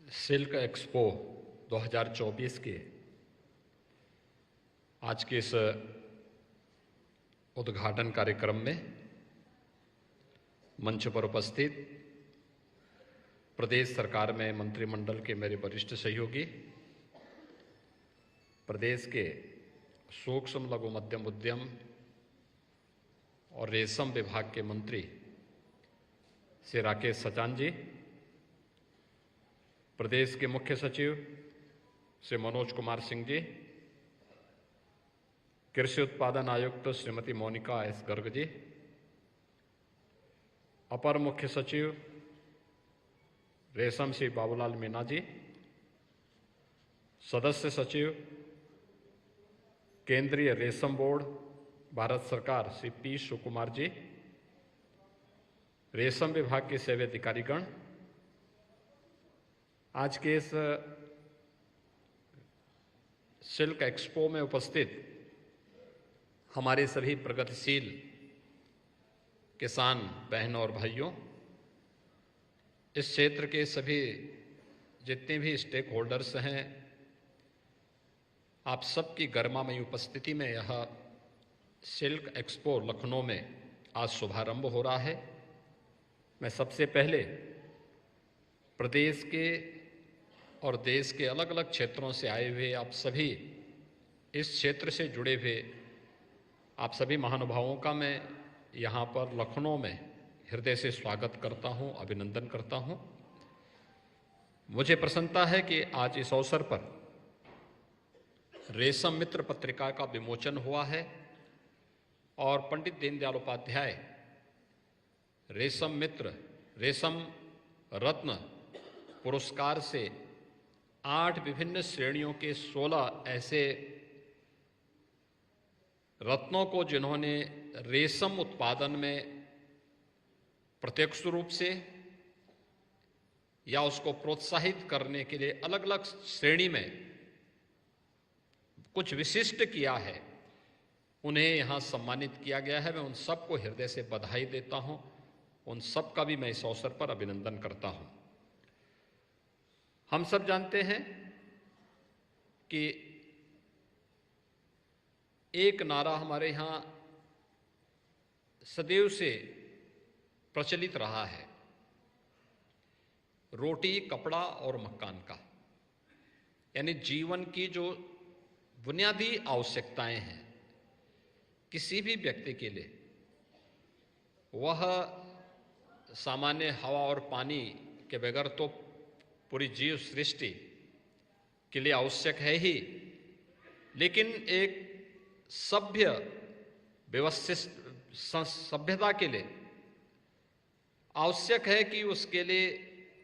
सिल्क एक्सपो 2024 के आज के इस उद्घाटन कार्यक्रम में मंच पर उपस्थित प्रदेश सरकार में मंत्रिमंडल के मेरे वरिष्ठ सहयोगी, प्रदेश के सूक्ष्म लघु मध्यम उद्यम और रेशम विभाग के मंत्री श्री राकेश सचान जी, प्रदेश के मुख्य सचिव श्री मनोज कुमार सिंह जी, कृषि उत्पादन आयुक्त श्रीमती मोनिका एस गर्ग जी, अपर मुख्य सचिव रेशम श्री बाबूलाल मीना जी, सदस्य सचिव केंद्रीय रेशम बोर्ड भारत सरकार श्री पी शिवकुमार जी, रेशम विभाग के सेवा अधिकारीगण, आज के इस सिल्क एक्सपो में उपस्थित हमारे सभी प्रगतिशील किसान बहनों और भाइयों, इस क्षेत्र के सभी जितने भी स्टेक होल्डर्स हैं, आप सबकी गरिमामयी उपस्थिति में यह सिल्क एक्सपो लखनऊ में आज शुभारंभ हो रहा है। मैं सबसे पहले प्रदेश के और देश के अलग अलग क्षेत्रों से आए हुए आप सभी, इस क्षेत्र से जुड़े हुए आप सभी महानुभावों का मैं यहाँ पर लखनऊ में हृदय से स्वागत करता हूँ, अभिनंदन करता हूँ। मुझे प्रसन्नता है कि आज इस अवसर पर रेशम मित्र पत्रिका का विमोचन हुआ है और पंडित दीनदयाल उपाध्याय रेशम मित्र, रेशम रत्न पुरस्कार से 8 विभिन्न श्रेणियों के 16 ऐसे रत्नों को, जिन्होंने रेशम उत्पादन में प्रत्यक्ष रूप से या उसको प्रोत्साहित करने के लिए अलग अलग श्रेणी में कुछ विशिष्ट किया है, उन्हें यहाँ सम्मानित किया गया है। मैं उन सबको हृदय से बधाई देता हूँ, उन सब का भी मैं इस अवसर पर अभिनंदन करता हूँ। हम सब जानते हैं कि एक नारा हमारे यहाँ सदैव से प्रचलित रहा है, रोटी, कपड़ा और मकान का, यानी जीवन की जो बुनियादी आवश्यकताएं हैं किसी भी व्यक्ति के लिए, वह सामान्य हवा और पानी के बगैर तो पूरी जीव सृष्टि के लिए आवश्यक है ही, लेकिन एक सभ्य व्यवस्थित सभ्यता के लिए आवश्यक है कि उसके लिए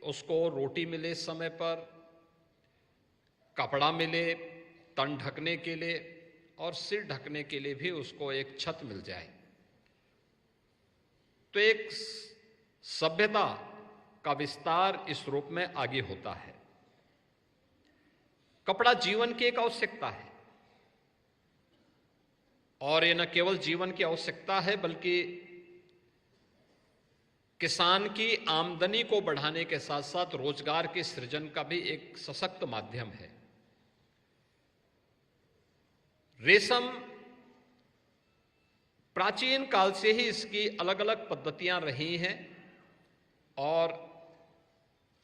उसको रोटी मिले समय पर, कपड़ा मिले तन ढकने के लिए, और सिर ढकने के लिए भी उसको एक छत मिल जाए। तो एक सभ्यता का विस्तार इस रूप में आगे होता है। कपड़ा जीवन की एक आवश्यकता है, और ये न केवल जीवन की आवश्यकता है बल्कि किसान की आमदनी को बढ़ाने के साथ साथ रोजगार के सृजन का भी एक सशक्त माध्यम है। रेशम प्राचीन काल से ही इसकी अलग अलग पद्धतियां रही हैं, और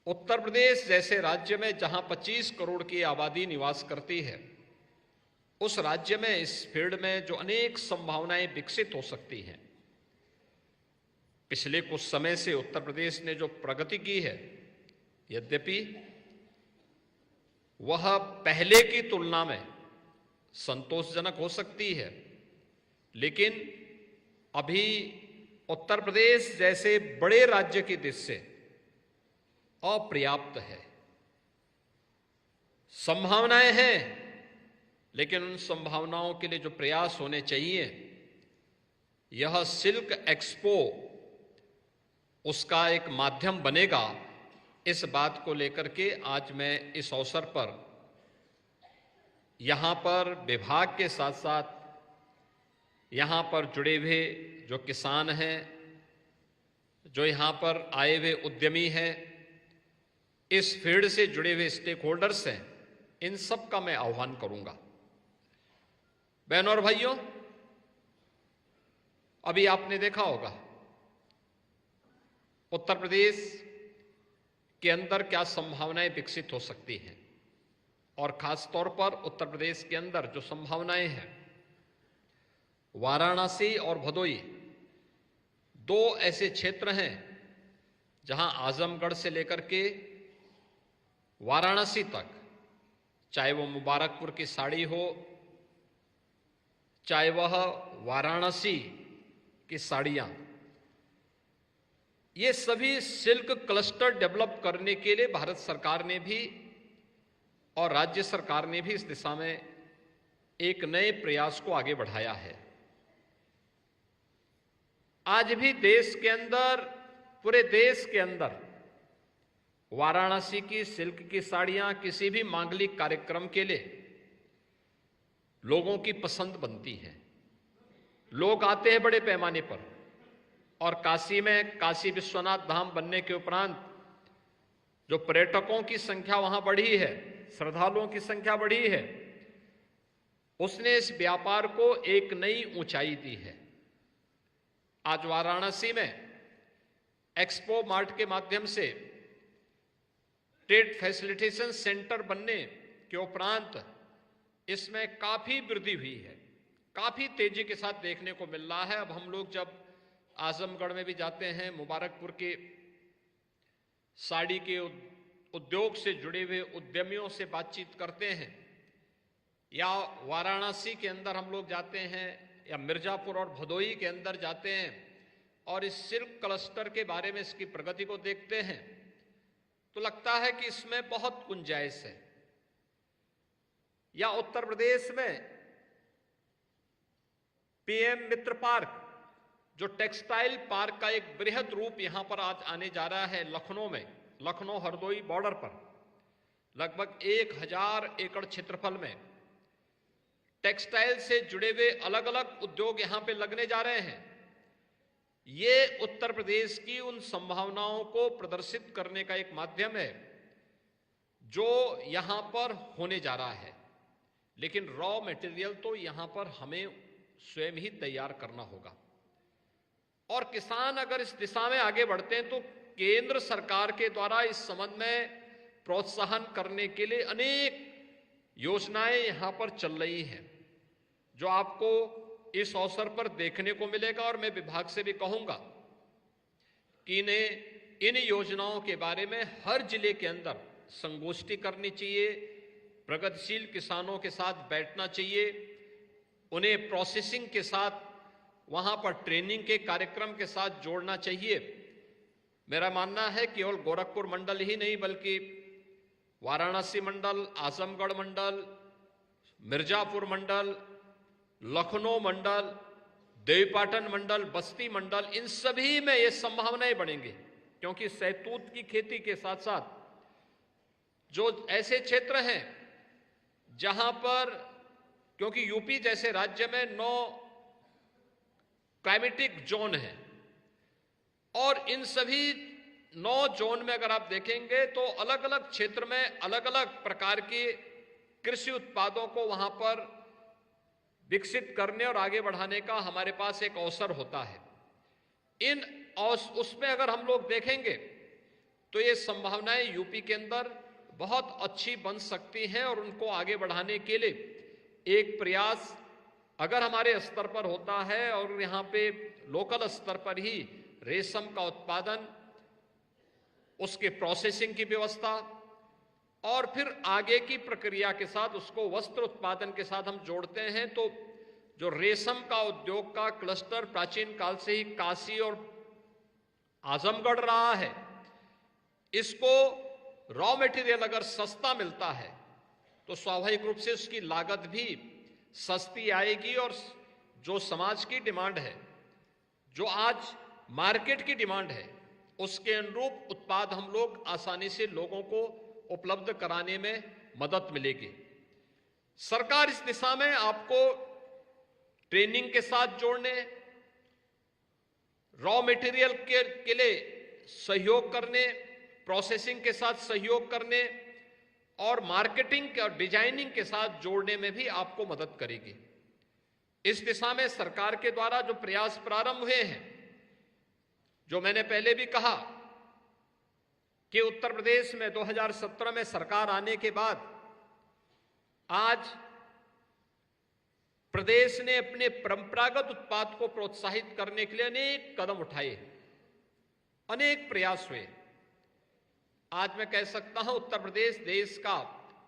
उत्तर प्रदेश जैसे राज्य में जहां 25 करोड़ की आबादी निवास करती है, उस राज्य में इस फील्ड में जो अनेक संभावनाएं विकसित हो सकती हैं। पिछले कुछ समय से उत्तर प्रदेश ने जो प्रगति की है, यद्यपि वह पहले की तुलना में संतोषजनक हो सकती है, लेकिन अभी उत्तर प्रदेश जैसे बड़े राज्य की दृष्टि से अपर्याप्त है। संभावनाएं हैं, लेकिन उन संभावनाओं के लिए जो प्रयास होने चाहिए, यह सिल्क एक्सपो उसका एक माध्यम बनेगा। इस बात को लेकर के आज मैं इस अवसर पर यहाँ पर विभाग के साथ साथ यहाँ पर जुड़े हुए जो किसान हैं, जो यहाँ पर आए हुए उद्यमी हैं, इस फील्ड से जुड़े हुए स्टेक होल्डर्स हैं, इन सब का मैं आह्वान करूंगा। बहनों और भाइयों, अभी आपने देखा होगा उत्तर प्रदेश के अंदर क्या संभावनाएं विकसित हो सकती हैं। और खास तौर पर उत्तर प्रदेश के अंदर जो संभावनाएं हैं, वाराणसी और भदोई दो ऐसे क्षेत्र हैं जहां आजमगढ़ से लेकर के वाराणसी तक, चाहे वो मुबारकपुर की साड़ी हो, चाहे वह वाराणसी की साड़ियां, ये सभी सिल्क क्लस्टर डेवलप करने के लिए भारत सरकार ने भी और राज्य सरकार ने भी इस दिशा में एक नए प्रयास को आगे बढ़ाया है। आज भी देश के अंदर, पूरे देश के अंदर वाराणसी की सिल्क की साड़ियां किसी भी मांगलिक कार्यक्रम के लिए लोगों की पसंद बनती हैं। लोग आते हैं बड़े पैमाने पर, और काशी में काशी विश्वनाथ धाम बनने के उपरांत जो पर्यटकों की संख्या वहां बढ़ी है, श्रद्धालुओं की संख्या बढ़ी है, उसने इस व्यापार को एक नई ऊंचाई दी है। आज वाराणसी में एक्सपो मार्ट के माध्यम से ट्रेड फैसिलिटेशन सेंटर बनने के उपरांत इसमें काफी वृद्धि हुई है, काफी तेजी के साथ देखने को मिल रहा है। अब हम लोग जब आजमगढ़ में भी जाते हैं, मुबारकपुर के साड़ी के उद्योग से जुड़े हुए उद्यमियों से बातचीत करते हैं, या वाराणसी के अंदर हम लोग जाते हैं, या मिर्जापुर और भदोई के अंदर जाते हैं और इस सिल्क क्लस्टर के बारे में इसकी प्रगति को देखते हैं, तो लगता है कि इसमें बहुत गुंजाइश है। या उत्तर प्रदेश में पीएम मित्र पार्क, जो टेक्सटाइल पार्क का एक बृहद रूप यहां पर आज आने जा रहा है लखनऊ में, लखनऊ हरदोई बॉर्डर पर लगभग 1000 एकड़ क्षेत्रफल में टेक्सटाइल से जुड़े हुए अलग अलग उद्योग यहां पे लगने जा रहे हैं। ये उत्तर प्रदेश की उन संभावनाओं को प्रदर्शित करने का एक माध्यम है जो यहां पर होने जा रहा है। लेकिन रॉ मटेरियल तो यहां पर हमें स्वयं ही तैयार करना होगा, और किसान अगर इस दिशा में आगे बढ़ते हैं तो केंद्र सरकार के द्वारा इस संबंध में प्रोत्साहन करने के लिए अनेक योजनाएं यहां पर चल रही हैं, जो आपको इस अवसर पर देखने को मिलेगा। और मैं विभाग से भी कहूंगा कि इन्हें इन योजनाओं के बारे में हर जिले के अंदर संगोष्ठी करनी चाहिए, प्रगतिशील किसानों के साथ बैठना चाहिए, उन्हें प्रोसेसिंग के साथ, वहां पर ट्रेनिंग के कार्यक्रम के साथ जोड़ना चाहिए। मेरा मानना है कि केवल गोरखपुर मंडल ही नहीं, बल्कि वाराणसी मंडल, आजमगढ़ मंडल, मिर्जापुर मंडल, लखनऊ मंडल, देवीपाटन मंडल, बस्ती मंडल, इन सभी में ये संभावनाएं बढ़ेंगी, क्योंकि शहतूत की खेती के साथ साथ जो ऐसे क्षेत्र हैं जहां पर, क्योंकि यूपी जैसे राज्य में 9 क्लाइमेटिक जोन है, और इन सभी 9 जोन में अगर आप देखेंगे तो अलग अलग क्षेत्र में अलग अलग प्रकार के कृषि उत्पादों को वहां पर विकसित करने और आगे बढ़ाने का हमारे पास एक अवसर होता है। उसमें अगर हम लोग देखेंगे तो ये संभावनाएं यूपी के अंदर बहुत अच्छी बन सकती हैं, और उनको आगे बढ़ाने के लिए एक प्रयास अगर हमारे स्तर पर होता है, और यहाँ पे लोकल स्तर पर ही रेशम का उत्पादन, उसके प्रोसेसिंग की व्यवस्था, और फिर आगे की प्रक्रिया के साथ उसको वस्त्र उत्पादन के साथ हम जोड़ते हैं, तो जो रेशम का उद्योग का क्लस्टर प्राचीन काल से ही काशी और आजमगढ़ रहा है, इसको रॉ मटेरियल अगर सस्ता मिलता है तो स्वाभाविक रूप से उसकी लागत भी सस्ती आएगी, और जो समाज की डिमांड है, जो आज मार्केट की डिमांड है, उसके अनुरूप उत्पाद हम लोग आसानी से लोगों को उपलब्ध कराने में मदद मिलेगी। सरकार इस दिशा में आपको ट्रेनिंग के साथ जोड़ने, रॉ मटेरियल के लिए सहयोग करने, प्रोसेसिंग के साथ सहयोग करने, और मार्केटिंग और डिजाइनिंग के साथ जोड़ने में भी आपको मदद करेगी। इस दिशा में सरकार के द्वारा जो प्रयास प्रारंभ हुए हैं, जो मैंने पहले भी कहा कि उत्तर प्रदेश में 2017 में सरकार आने के बाद आज प्रदेश ने अपने परंपरागत उत्पाद को प्रोत्साहित करने के लिए अनेक कदम उठाए, अनेक प्रयास हुए। आज मैं कह सकता हूं उत्तर प्रदेश देश का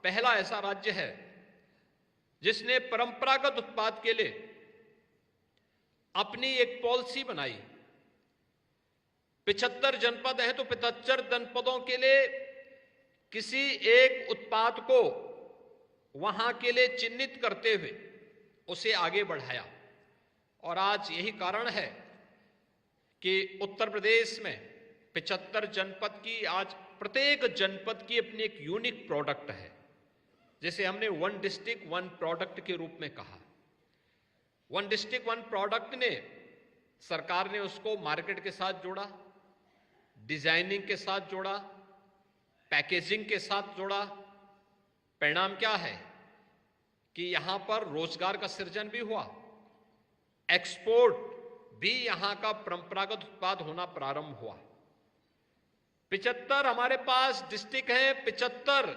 पहला ऐसा राज्य है जिसने परंपरागत उत्पाद के लिए अपनी एक पॉलिसी बनाई। 75 जनपद हैं तो 75 जनपदों के लिए किसी एक उत्पाद को वहां के लिए चिन्हित करते हुए उसे आगे बढ़ाया। और आज यही कारण है कि उत्तर प्रदेश में 75 जनपद की, आज प्रत्येक जनपद की अपनी एक यूनिक प्रोडक्ट है, जिसे हमने वन डिस्ट्रिक्ट वन प्रोडक्ट के रूप में कहा। वन डिस्ट्रिक्ट वन प्रोडक्ट ने, सरकार ने उसको मार्केट के साथ जोड़ा, डिजाइनिंग के साथ जोड़ा, पैकेजिंग के साथ जोड़ा। परिणाम क्या है कि यहां पर रोजगार का सृजन भी हुआ, एक्सपोर्ट भी यहां का परंपरागत उत्पाद होना प्रारंभ हुआ। 75 हमारे पास डिस्ट्रिक्ट हैं, 75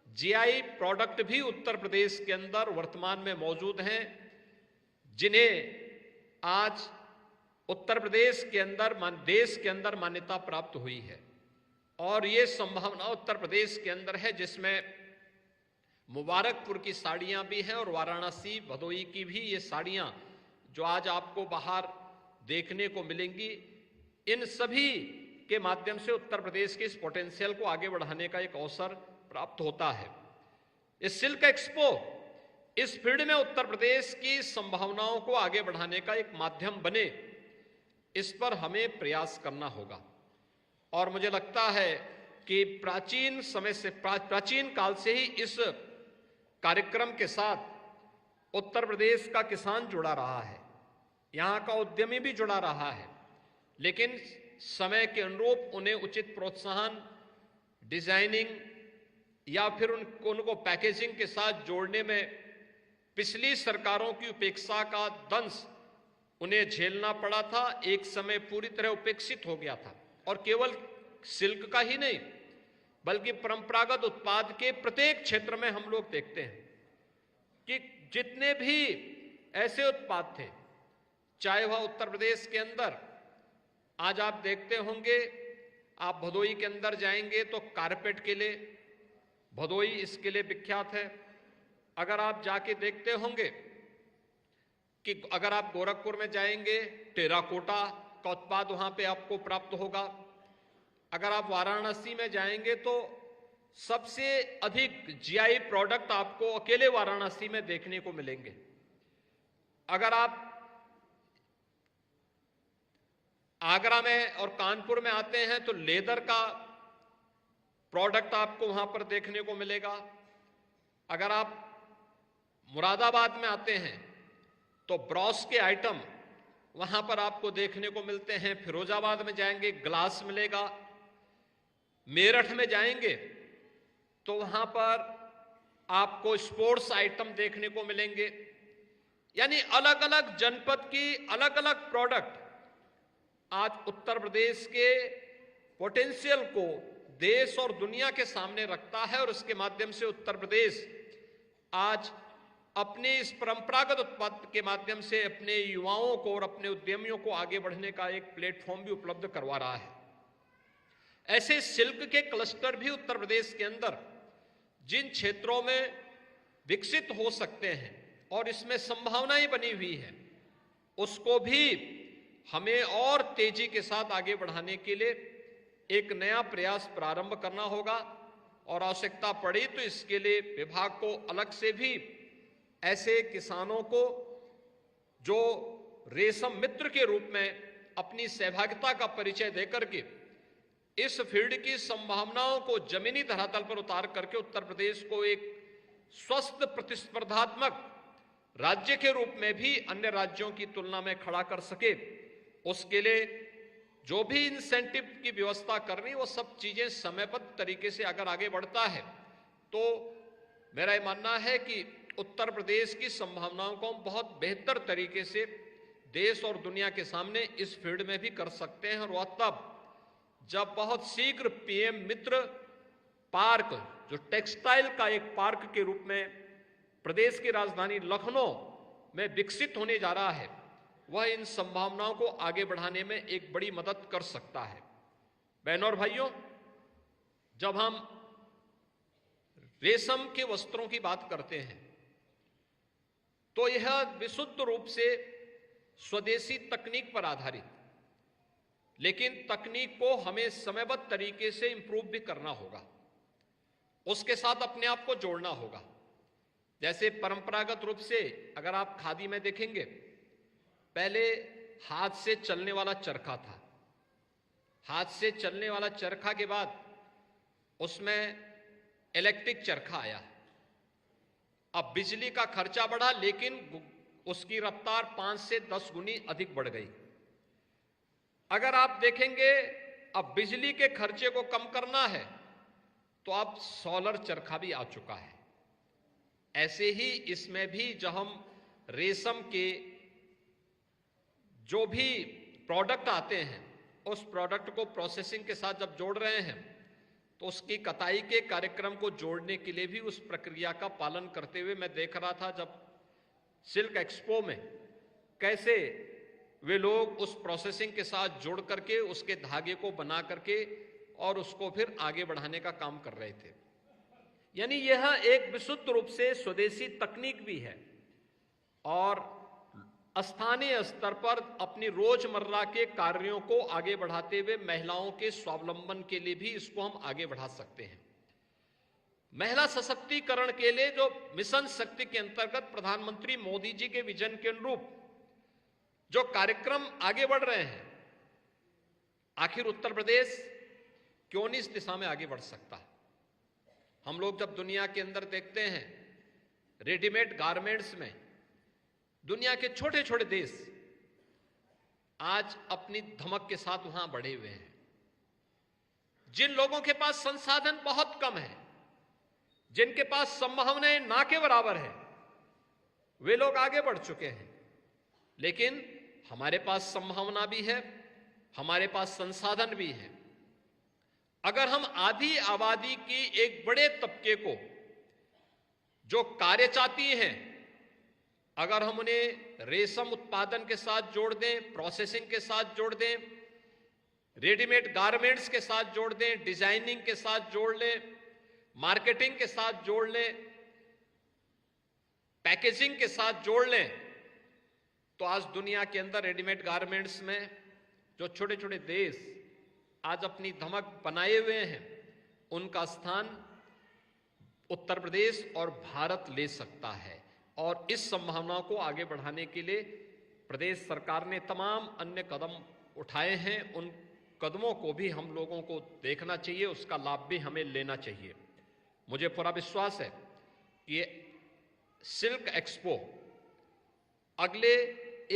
जीआई प्रोडक्ट भी उत्तर प्रदेश के अंदर वर्तमान में मौजूद हैं, जिन्हें आज उत्तर प्रदेश के अंदर, देश के अंदर मान्यता प्राप्त हुई है। और ये संभावना उत्तर प्रदेश के अंदर है, जिसमें मुबारकपुर की साड़ियां भी हैं और वाराणसी भदोई की भी ये साड़ियां जो आज आपको बाहर देखने को मिलेंगी, इन सभी के माध्यम से उत्तर प्रदेश के इस पोटेंशियल को आगे बढ़ाने का एक अवसर प्राप्त होता है। इस सिल्क एक्सपो इस फील्ड में उत्तर प्रदेश की संभावनाओं को आगे बढ़ाने का एक माध्यम बने, इस पर हमें प्रयास करना होगा। और मुझे लगता है कि प्राचीन समय से, प्राचीन काल से ही इस कार्यक्रम के साथ उत्तर प्रदेश का किसान जुड़ा रहा है, यहां का उद्यमी भी जुड़ा रहा है, लेकिन समय के अनुरूप उन्हें उचित प्रोत्साहन, डिजाइनिंग या फिर उनको पैकेजिंग के साथ जोड़ने में पिछली सरकारों की उपेक्षा का दंश उन्हें झेलना पड़ा था। एक समय पूरी तरह उपेक्षित हो गया था। और केवल सिल्क का ही नहीं, बल्कि परंपरागत उत्पाद के प्रत्येक क्षेत्र में हम लोग देखते हैं कि जितने भी ऐसे उत्पाद थे, चाहे वह उत्तर प्रदेश के अंदर, आज आप देखते होंगे, आप भदोई के अंदर जाएंगे तो कारपेट के लिए भदोई इसके लिए विख्यात है। अगर आप जाके देखते होंगे कि अगर आप गोरखपुर में जाएंगे, टेराकोटा का उत्पाद वहां पे आपको प्राप्त होगा। अगर आप वाराणसी में जाएंगे तो सबसे अधिक जीआई प्रोडक्ट आपको अकेले वाराणसी में देखने को मिलेंगे। अगर आप आगरा में और कानपुर में आते हैं तो लेदर का प्रोडक्ट आपको वहां पर देखने को मिलेगा। अगर आप मुरादाबाद में आते हैं तो ब्रॉस के आइटम वहां पर आपको देखने को मिलते हैं। फिरोजाबाद में जाएंगे, ग्लास मिलेगा। मेरठ में जाएंगे तो वहां पर आपको स्पोर्ट्स आइटम देखने को मिलेंगे। यानी अलग अलग जनपद की अलग अलग प्रोडक्ट आज उत्तर प्रदेश के पोटेंशियल को देश और दुनिया के सामने रखता है। और उसके माध्यम से उत्तर प्रदेश आज अपने इस परंपरागत उत्पाद के माध्यम से अपने युवाओं को और अपने उद्यमियों को आगे बढ़ने का एक प्लेटफॉर्म भी उपलब्ध करवा रहा है। ऐसे सिल्क के क्लस्टर भी उत्तर प्रदेश के अंदर जिन क्षेत्रों में विकसित हो सकते हैं और इसमें संभावनाएं बनी हुई है, उसको भी हमें और तेजी के साथ आगे बढ़ाने के लिए एक नया प्रयास प्रारंभ करना होगा। और आवश्यकता पड़ी तो इसके लिए विभाग को अलग से भी ऐसे किसानों को जो रेशम मित्र के रूप में अपनी सहभागिता का परिचय देकर के इस फील्ड की संभावनाओं को जमीनी धरातल पर उतार करके उत्तर प्रदेश को एक स्वस्थ प्रतिस्पर्धात्मक राज्य के रूप में भी अन्य राज्यों की तुलना में खड़ा कर सके, उसके लिए जो भी इंसेंटिव की व्यवस्था करनी, वो सब चीजें समयबद्ध तरीके से अगर आगे बढ़ता है तो मेरा ये मानना है कि उत्तर प्रदेश की संभावनाओं को हम बहुत बेहतर तरीके से देश और दुनिया के सामने इस फील्ड में भी कर सकते हैं। और वह तब जब बहुत शीघ्र पीएम मित्र पार्क, जो टेक्सटाइल का एक पार्क के रूप में प्रदेश की राजधानी लखनऊ में विकसित होने जा रहा है, वह इन संभावनाओं को आगे बढ़ाने में एक बड़ी मदद कर सकता है। बहनों और भाइयों, जब हम रेशम के वस्त्रों की बात करते हैं तो यह विशुद्ध रूप से स्वदेशी तकनीक पर आधारित, लेकिन तकनीक को हमें समयबद्ध तरीके से इंप्रूव भी करना होगा, उसके साथ अपने आप को जोड़ना होगा। जैसे परंपरागत रूप से अगर आप खादी में देखेंगे, पहले हाथ से चलने वाला चरखा था, हाथ से चलने वाला चरखा के बाद उसमें इलेक्ट्रिक चरखा आया। अब बिजली का खर्चा बढ़ा, लेकिन उसकी रफ्तार 5 से 10 गुनी अधिक बढ़ गई। अगर आप देखेंगे, अब बिजली के खर्चे को कम करना है तो अब सोलर चरखा भी आ चुका है। ऐसे ही इसमें भी जब हम रेशम के जो भी प्रोडक्ट आते हैं, उस प्रोडक्ट को प्रोसेसिंग के साथ जब जोड़ रहे हैं तो उसकी कताई के कार्यक्रम को जोड़ने के लिए भी उस प्रक्रिया का पालन करते हुए मैं देख रहा था जब सिल्क एक्सपो में कैसे वे लोग उस प्रोसेसिंग के साथ जोड़ करके उसके धागे को बना करके और उसको फिर आगे बढ़ाने का काम कर रहे थे। यानी यह एक विशुद्ध रूप से स्वदेशी तकनीक भी है और स्थानीय स्तर पर अपनी रोजमर्रा के कार्यों को आगे बढ़ाते हुए महिलाओं के स्वावलंबन के लिए भी इसको हम आगे बढ़ा सकते हैं। महिला सशक्तिकरण के लिए जो मिशन शक्ति के अंतर्गत प्रधानमंत्री मोदी जी के विजन के अनुरूप जो कार्यक्रम आगे बढ़ रहे हैं, आखिर उत्तर प्रदेश क्यों नहीं इस दिशा में आगे बढ़ सकता? हम लोग जब दुनिया के अंदर देखते हैं, रेडीमेड गारमेंट्स में दुनिया के छोटे छोटे देश आज अपनी धमक के साथ वहां बढ़े हुए हैं। जिन लोगों के पास संसाधन बहुत कम है, जिनके पास संभावनाएं ना के बराबर है, वे लोग आगे बढ़ चुके हैं। लेकिन हमारे पास संभावना भी है, हमारे पास संसाधन भी है। अगर हम आधी आबादी की एक बड़े तबके को जो कार्य चाहती हैं, अगर हम उन्हें रेशम उत्पादन के साथ जोड़ दें, प्रोसेसिंग के साथ जोड़ दें, रेडीमेड गारमेंट्स के साथ जोड़ दें, डिजाइनिंग के साथ जोड़ लें, मार्केटिंग के साथ जोड़ लें, पैकेजिंग के साथ जोड़ लें, तो आज दुनिया के अंदर रेडीमेड गारमेंट्स में जो छोटे छोटे देश आज अपनी धमक बनाए हुए हैं, उनका स्थान उत्तर प्रदेश और भारत ले सकता है। और इस संभावनाओं को आगे बढ़ाने के लिए प्रदेश सरकार ने तमाम अन्य कदम उठाए हैं। उन कदमों को भी हम लोगों को देखना चाहिए, उसका लाभ भी हमें लेना चाहिए। मुझे पूरा विश्वास है कि ये सिल्क एक्सपो अगले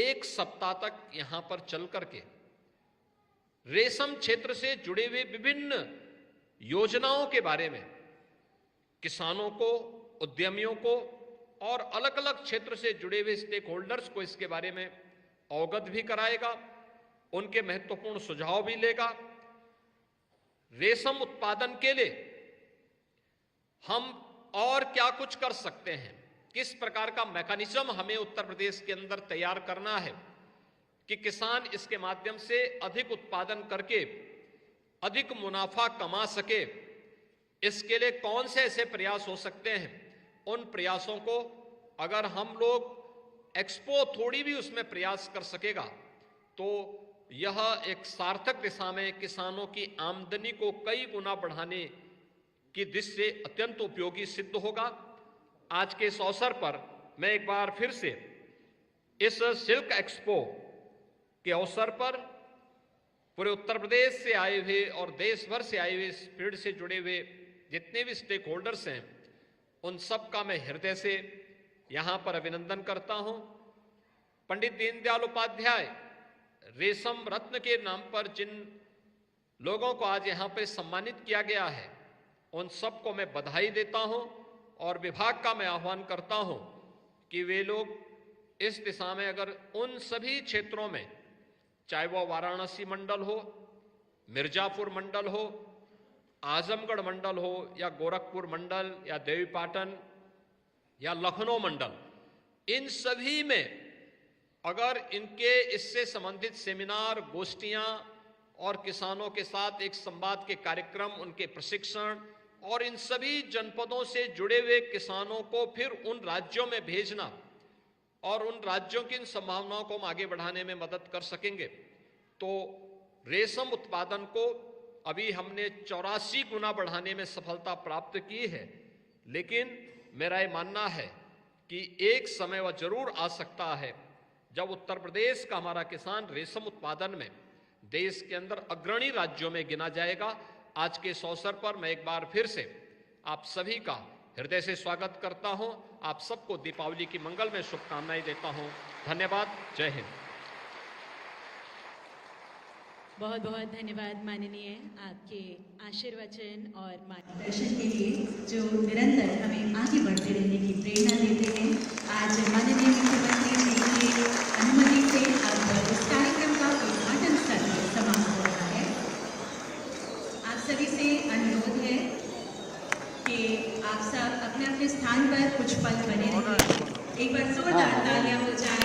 1 सप्ताह तक यहां पर चल करके रेशम क्षेत्र से जुड़े हुए विभिन्न योजनाओं के बारे में किसानों को, उद्यमियों को और अलग अलग क्षेत्र से जुड़े हुए स्टेक होल्डर्स को इसके बारे में अवगत भी कराएगा, उनके महत्वपूर्ण सुझाव भी लेगा। रेशम उत्पादन के लिए हम और क्या कुछ कर सकते हैं, किस प्रकार का मैकेनिज्म हमें उत्तर प्रदेश के अंदर तैयार करना है कि किसान इसके माध्यम से अधिक उत्पादन करके अधिक मुनाफा कमा सके, इसके लिए कौन से ऐसे प्रयास हो सकते हैं। उन प्रयासों को अगर हम लोग एक्सपो थोड़ी भी उसमें प्रयास कर सकेगा तो यह एक सार्थक दिशा में किसानों की आमदनी को कई गुना बढ़ाने की दृष्टि से अत्यंत उपयोगी सिद्ध होगा। आज के इस अवसर पर मैं एक बार फिर से इस सिल्क एक्सपो के अवसर पर पूरे उत्तर प्रदेश से आए हुए और देश भर से आए हुए इस फील्ड से जुड़े हुए जितने भी स्टेक होल्डर्स हैं, उन सब का मैं हृदय से यहां पर अभिनंदन करता हूं। पंडित दीनदयाल उपाध्याय रेशम रत्न के नाम पर जिन लोगों को आज यहां पर सम्मानित किया गया है, उन सबको मैं बधाई देता हूं और विभाग का मैं आह्वान करता हूं कि वे लोग इस दिशा में अगर उन सभी क्षेत्रों में, चाहे वो वाराणसी मंडल हो, मिर्जापुर मंडल हो, आजमगढ़ मंडल हो या गोरखपुर मंडल या देवीपाटन या लखनऊ मंडल, इन सभी में अगर इनके इससे संबंधित सेमिनार, गोष्ठियां और किसानों के साथ एक संवाद के कार्यक्रम, उनके प्रशिक्षण और इन सभी जनपदों से जुड़े हुए किसानों को फिर उन राज्यों में भेजना और उन राज्यों की इन संभावनाओं को हम आगे बढ़ाने में मदद कर सकेंगे। तो रेशम उत्पादन को अभी हमने 84 गुना बढ़ाने में सफलता प्राप्त की है, लेकिन मेरा ये मानना है कि एक समय वह जरूर आ सकता है जब उत्तर प्रदेश का हमारा किसान रेशम उत्पादन में देश के अंदर अग्रणी राज्यों में गिना जाएगा। आज के इस अवसर पर मैं एक बार फिर से आप सभी का हृदय से स्वागत करता हूं। आप सबको दीपावली की मंगलमय शुभकामनाएं देता हूं। धन्यवाद। जय हिंद। बहुत बहुत धन्यवाद माननीय, आपके आशीर्वचन और मार्गदर्शन के लिए जो निरंतर हमें आगे बढ़ते रहने की प्रेरणा देते हैं। आज माननीय मुख्यमंत्री जी की अनुमति से अब इस कार्यक्रम का उद्घाटन सत्र समाप्त हो रहा है। आप सभी से अनुरोध है कि आप सब अपने अपने स्थान पर कुछ पल बने रहें। एक बार जोरदार तालियां हो जाए।